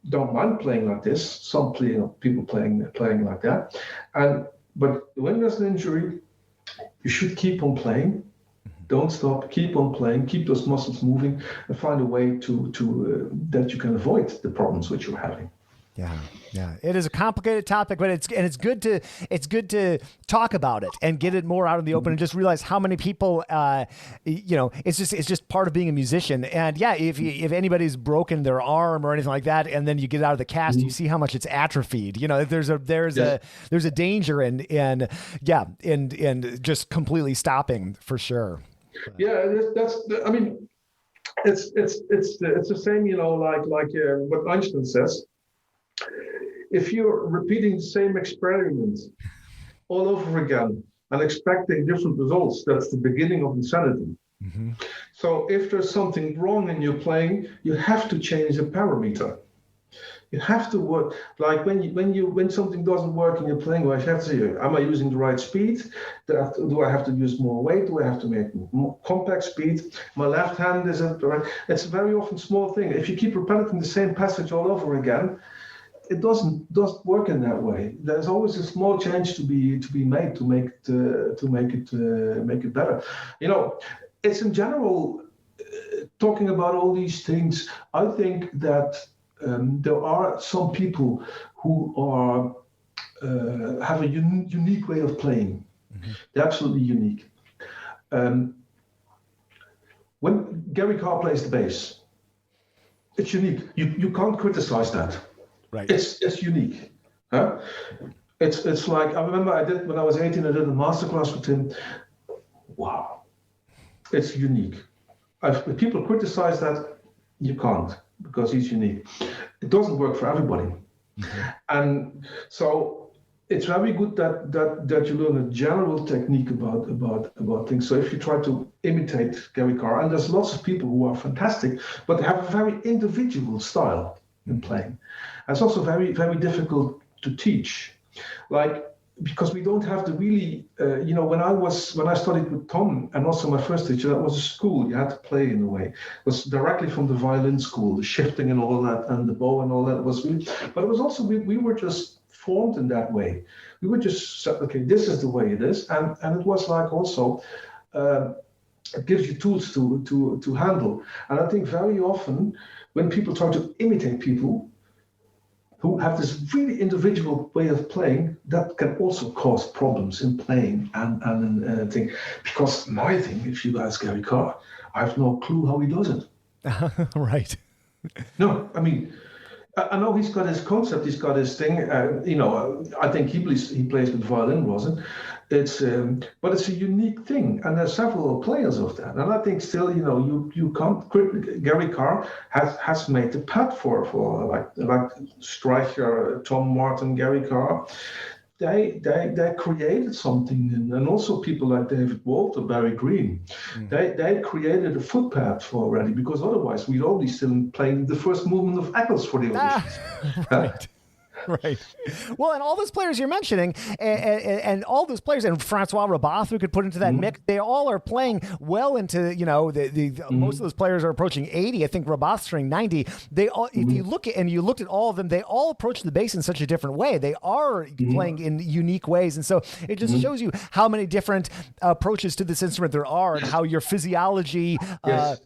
don't mind playing like this. Some people playing like that. But when there's an injury, you should keep on playing. Don't stop. Keep on playing. Keep those muscles moving, and find a way to that you can avoid the problems which you're having. Yeah. It is a complicated topic, but it's good to talk about it and get it more out in the open, and just realize how many people, it's just part of being a musician. And yeah, if anybody's broken their arm or anything like that, and then you get out of the cast, you see how much it's atrophied. There's a danger in just completely stopping, for sure. Yeah, it's the same, like what Einstein says. If you're repeating the same experiment all over again and expecting different results, that's the beginning of insanity. So if there's something wrong in your playing, you have to change the parameter. You have to work, like when something doesn't work in your playing, well, you have to say, am I using the right speed? Do I have to use more weight? Do I have to make more compact speed? My left hand isn't right. It's a very often small thing. If you keep repeating the same passage all over again, it doesn't work in that way. There's always a small change to be made to make it better. It's in general talking about all these things. I think that there are some people who are have a unique way of playing. They're absolutely unique. When Gary Carr plays the bass, it's unique. You can't criticize that. Right. It's unique. It's like, I remember when I was 18, I did a masterclass with him. Wow. It's unique. If people criticize that, you can't, because he's unique. It doesn't work for everybody. And so it's very good that you learn a general technique about things. So if you try to imitate Gary Carr, and there's lots of people who are fantastic, but they have a very individual style in playing. And it's also very, very difficult to teach, because we don't have the really, when I studied with Tom, and also my first teacher, that was a school. You had to play in a way. It was directly from the violin school, the shifting and all that, and the bow and all that was really. But it was also we were just formed in that way. We were just said, okay, this is the way it is, and it was like also. It gives you tools to handle. And I think very often when people try to imitate people who have this really individual way of playing, that can also cause problems in playing and thing. Because my thing, if you ask Gary Carr, I have no clue how he does it. Right. No, I mean, I know he's got his concept, he's got his thing. I think he plays with violin, rosin. But it's a unique thing, and there's several players of that. And I think still, you can't. Gary Carr has made the path for like Streicher, Tom Martin, Gary Carr. They created something, and also people like David Walter, Barry Green. They created a footpath already, because otherwise we'd all be still playing the first movement of Eccles for the auditions. Right. Right. Well, and all those players you're mentioning, and all those players, and Francois Rabath, we could put into that mix, they all are playing well into, most of those players are approaching 80. I think Rabath's string 90. They all, if you look at all of them, they all approach the bass in such a different way. They are playing in unique ways. And so it just shows you how many different approaches to this instrument there are, and how your physiology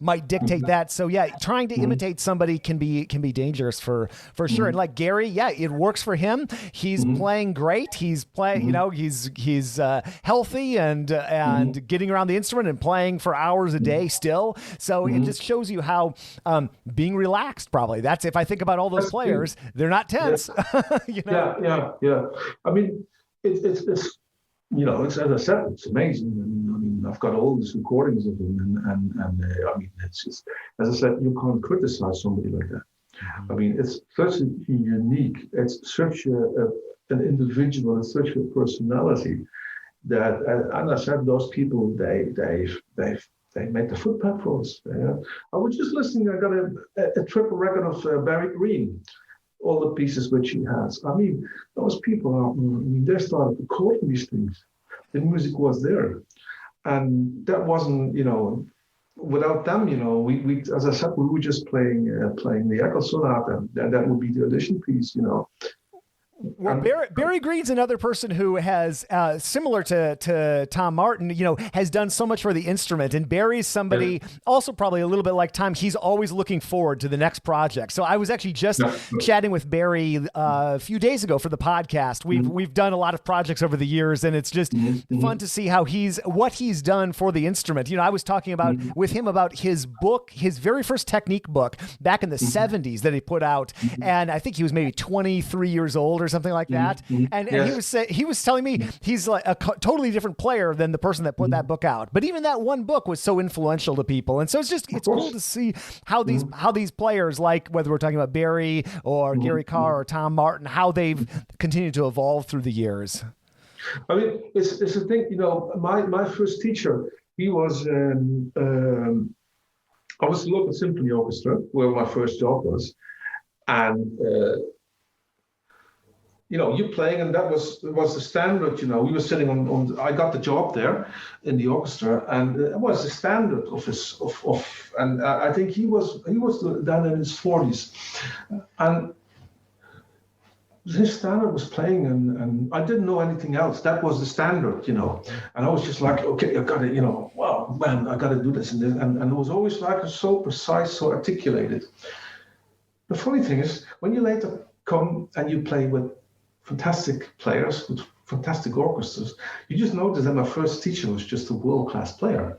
might dictate that. So yeah, trying to imitate somebody can be dangerous for sure. And like Gary, it works for him. He's playing great. He's playing, he's healthy and getting around the instrument and playing for hours a day still. So it just shows you how being relaxed, probably. That's, if I think about all those players, they're not tense. Yeah. I mean, it's it's, as I said, it's amazing. I mean, I've got all these recordings of him, and I mean, it's just, as I said, you can't criticize somebody like that. I mean, it's such a unique, it's such an individual and such a personality that, and I said, those people, they made the footpath for us. I was just listening. I got a triple record of Barry Green, all the pieces which he has. I mean, those people they started recording these things. The music was there, and that wasn't, without them, we as I said, we were just playing the Echo Sonata, and that would be the audition piece, Well, Barry Green's another person who has, similar to Tom Martin, has done so much for the instrument. And Barry's somebody also probably a little bit like Tom. He's always looking forward to the next project. So I was actually just chatting with Barry a few days ago for the podcast. We've done a lot of projects over the years, and it's just fun to see how what he's done for the instrument. I was talking with him about his book, his very first technique book back in the 70s that he put out. And I think he was maybe 23 years old or something like that. And he was telling me he's like a totally different player than the person that put that book out. But even that one book was so influential to people. And so it's cool to see how these players, like whether we're talking about Barry or Gary Carr or Tom Martin, how they've continued to evolve through the years. I mean, it's a thing, my first teacher, he was, I was the local symphony orchestra where my first job was. And, you're playing, and that was the standard. We were sitting on. I got the job there in the orchestra, and it was the standard of and I think he was then in his 40s, and his standard was playing, and I didn't know anything else. That was the standard, and I was just like, okay, I got to, wow, man, I got to do this and this, and it was always like so precise, so articulated. The funny thing is, when you later come and you play with fantastic players, with fantastic orchestras, you just notice that my first teacher was just a world-class player.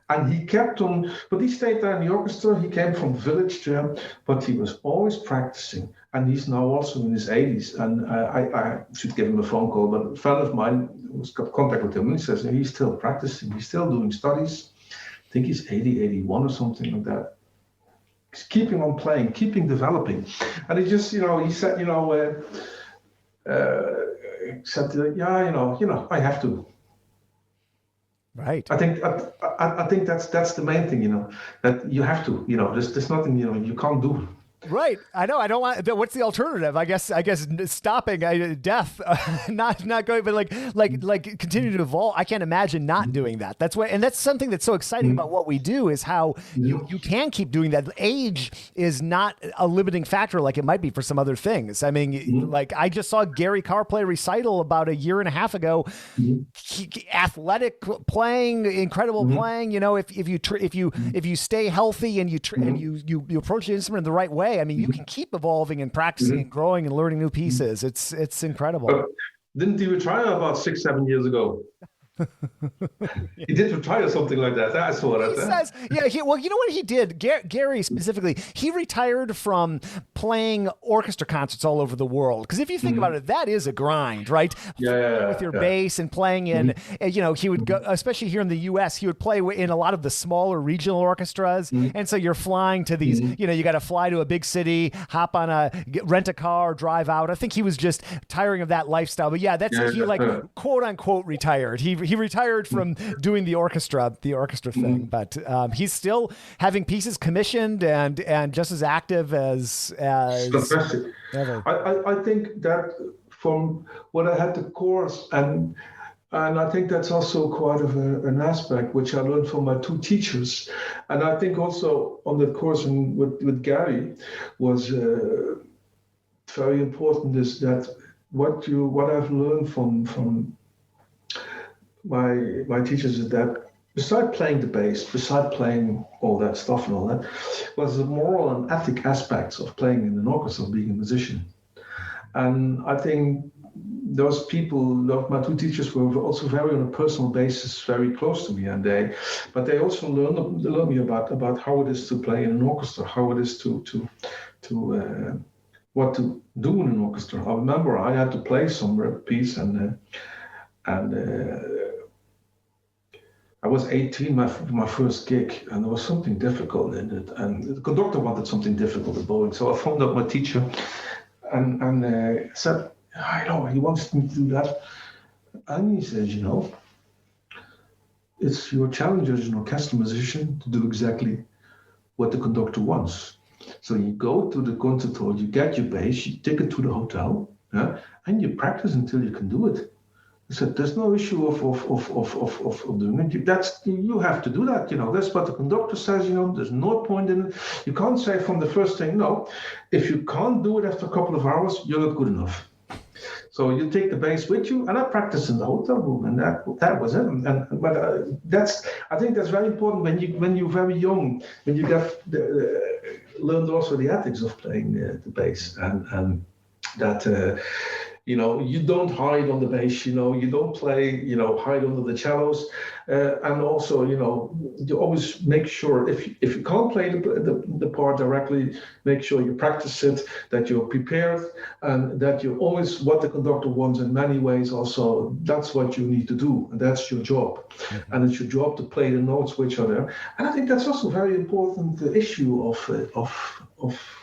And he kept on, but he stayed there in the orchestra. He came from village there, but he was always practicing. And he's now also in his 80s. And I should give him a phone call, but a friend of mine was got contact with him, and he says he's still practicing. He's still doing studies. I think he's 80, 81 or something like that. Keeping on playing, keeping developing. And he just, he said, I have to. Right. I think that's the main thing, that you have to, there's nothing, you can't do. Right. I know. I don't want. What's the alternative? I guess stopping, death, not going, but like continue to evolve. I can't imagine not doing that. That's what, and that's something that's so exciting about what we do is how you can keep doing that. Age is not a limiting factor like it might be for some other things. I mean, like I just saw Gary Carr play recital about a year and a half ago. Athletic playing, incredible playing. If you stay healthy and you approach the instrument in the right way. I mean, you can keep evolving and practicing and growing and learning new pieces. It's incredible. Didn't he retire about 6-7 years ago? He did retire something like that. I saw that. He says, well, you know what he did? Gary specifically, he retired from playing orchestra concerts all over the world. Because if you think about it, that is a grind, right? With your bass and playing in, he would go, especially here in the U.S., he would play in a lot of the smaller regional orchestras. And so you're flying to these, you got to fly to a big city, rent a car, drive out. I think he was just tiring of that lifestyle. But he quote unquote retired. He retired from doing the orchestra thing, but he's still having pieces commissioned and just as active as ever. I think that from what I had the course, and I think that's also quite of an aspect which I learned from my two teachers, and I think also on the course with Gary was very important is that what I've learned from my teachers is that beside playing the bass, beside playing all that stuff and all that, was the moral and ethic aspects of playing in an orchestra, being a musician. And I think those people, my two teachers, were also very on a personal basis, very close to me, but they also learned me about how it is to play in an orchestra, how it is to what to do in an orchestra. I remember I had to play some piece, and I was 18, my first gig, and there was something difficult in it. And the conductor wanted something difficult at Boeing, so I phoned up my teacher and said, I know he wants me to do that. And he says, it's your challenge as an orchestra musician to do exactly what the conductor wants. So you go to the concert hall, you get your bass, you take it to the hotel, and you practice until you can do it. I said, there's no issue of doing it. You have to do that. That's what the conductor says. There's no point in it. You can't say from the first thing, no. If you can't do it after a couple of hours, you're not good enough. So you take the bass with you, and I practiced in the hotel room, and that was it. I think that's very important when you're very young, when you get learned also the ethics of playing the bass, and that. You don't hide on the bass, you don't play, hide under the cellos. And also, you always make sure if you can't play the part directly, make sure you practice it, that you're prepared, and that you always, what the conductor wants in many ways also, that's what you need to do. And that's your job. Mm-hmm. And it's your job to play the notes which are there. And I think that's also a very important issue of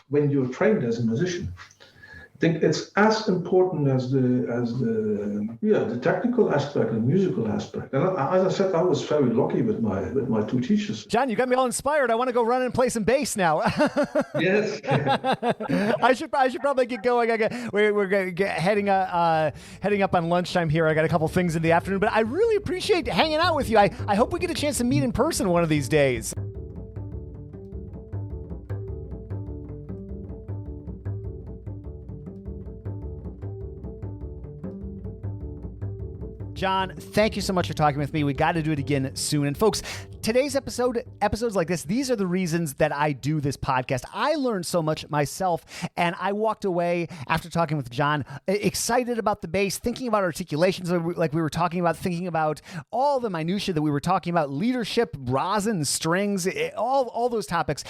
when you're trained as a musician. I think it's as important as the technical aspect and musical aspect. And as I said, I was very lucky with my two teachers. John, you got me all inspired. I want to go run and play some bass now. Yes. I should probably get going. We're heading up on lunchtime here. I got a couple things in the afternoon, but I really appreciate hanging out with you. I hope we get a chance to meet in person one of these days. John, thank you so much for talking with me. We got to do it again soon. And folks, today's episodes like this, these are the reasons that I do this podcast. I learned so much myself, and I walked away after talking with John excited about the bass, thinking about articulations like we were talking about, thinking about all the minutiae that we were talking about, leadership, rosin, strings, all those topics.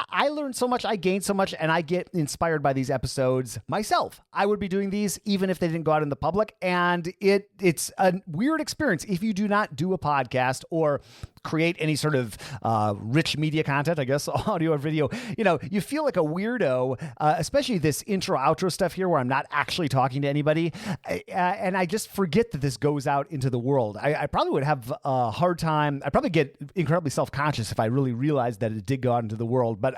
I learned so much, I gained so much, and I get inspired by these episodes myself. I would be doing these even if they didn't go out in the public, and it's a weird experience if you do not do a podcast or create any sort of rich media content, I guess, audio or video. You feel like a weirdo, especially this intro outro stuff here where I'm not actually talking to anybody. And I just forget that this goes out into the world. I probably would have a hard time. I'd probably get incredibly self-conscious if I really realized that it did go out into the world. But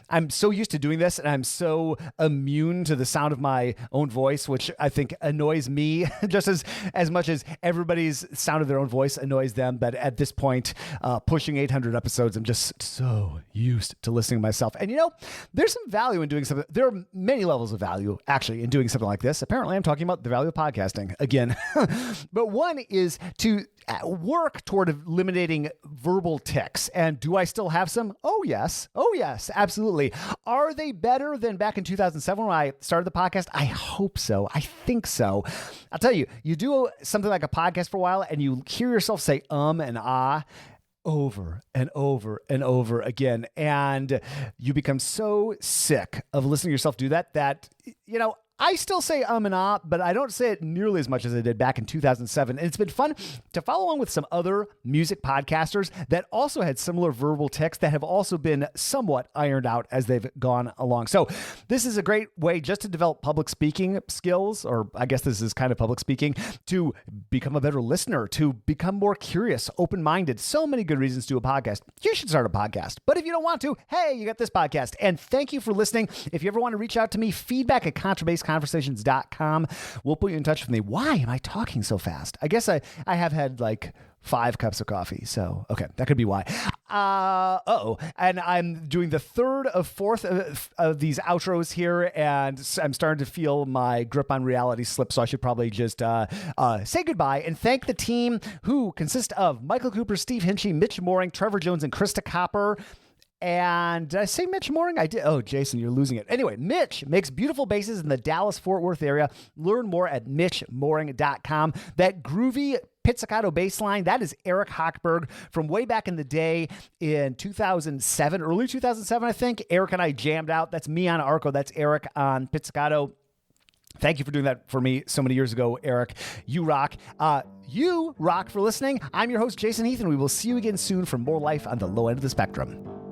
I'm so used to doing this, and I'm so immune to the sound of my own voice, which I think annoys me just as much as everybody's sound of their own voice annoys them. But at this point, pushing 800 episodes, I'm just so used to listening to myself. And there's some value in doing something. There are many levels of value actually in doing something like this. Apparently I'm talking about the value of podcasting again. But one is to work toward eliminating verbal tics. And do I still have some? Oh yes, absolutely. Are they better than back in 2007 when I started the podcast? I hope so. I think so. I'll tell you, you do something like a podcast for a while and you hear yourself say and ah over and over and over again. And you become so sick of listening to yourself do that, I still say and ah, but I don't say it nearly as much as I did back in 2007. And it's been fun to follow along with some other music podcasters that also had similar verbal tics that have also been somewhat ironed out as they've gone along. So this is a great way just to develop public speaking skills, or I guess this is kind of public speaking, to become a better listener, to become more curious, open-minded. So many good reasons to do a podcast. You should start a podcast. But if you don't want to, hey, you got this podcast. And thank you for listening. If you ever want to reach out to me, feedback at contrabassconversations.com. We'll put you in touch with me. Why am I talking so fast? I guess I have had like 5 cups of coffee. So, okay, that could be why. And I'm doing the third of fourth of these outros here, and I'm starting to feel my grip on reality slip, so I should probably just say goodbye and thank the team who consist of Michael Cooper, Steve Hinchy, Mitch Mooring, Trevor Jones, and Krista Copper. And did I say Mitch Mooring? I did. Oh, Jason, you're losing it. Anyway, Mitch makes beautiful basses in the Dallas-Fort Worth area. Learn more at mitchmooring.com. That groovy pizzicato bass line. That is Eric Hochberg from way back in the day in 2007, early 2007, I think. Eric and I jammed out. That's me on arco. That's Eric on pizzicato. Thank you for doing that for me so many years ago, Eric. You rock. You rock for listening. I'm your host, Jason Heath, and we will see you again soon for more life on the low end of the spectrum.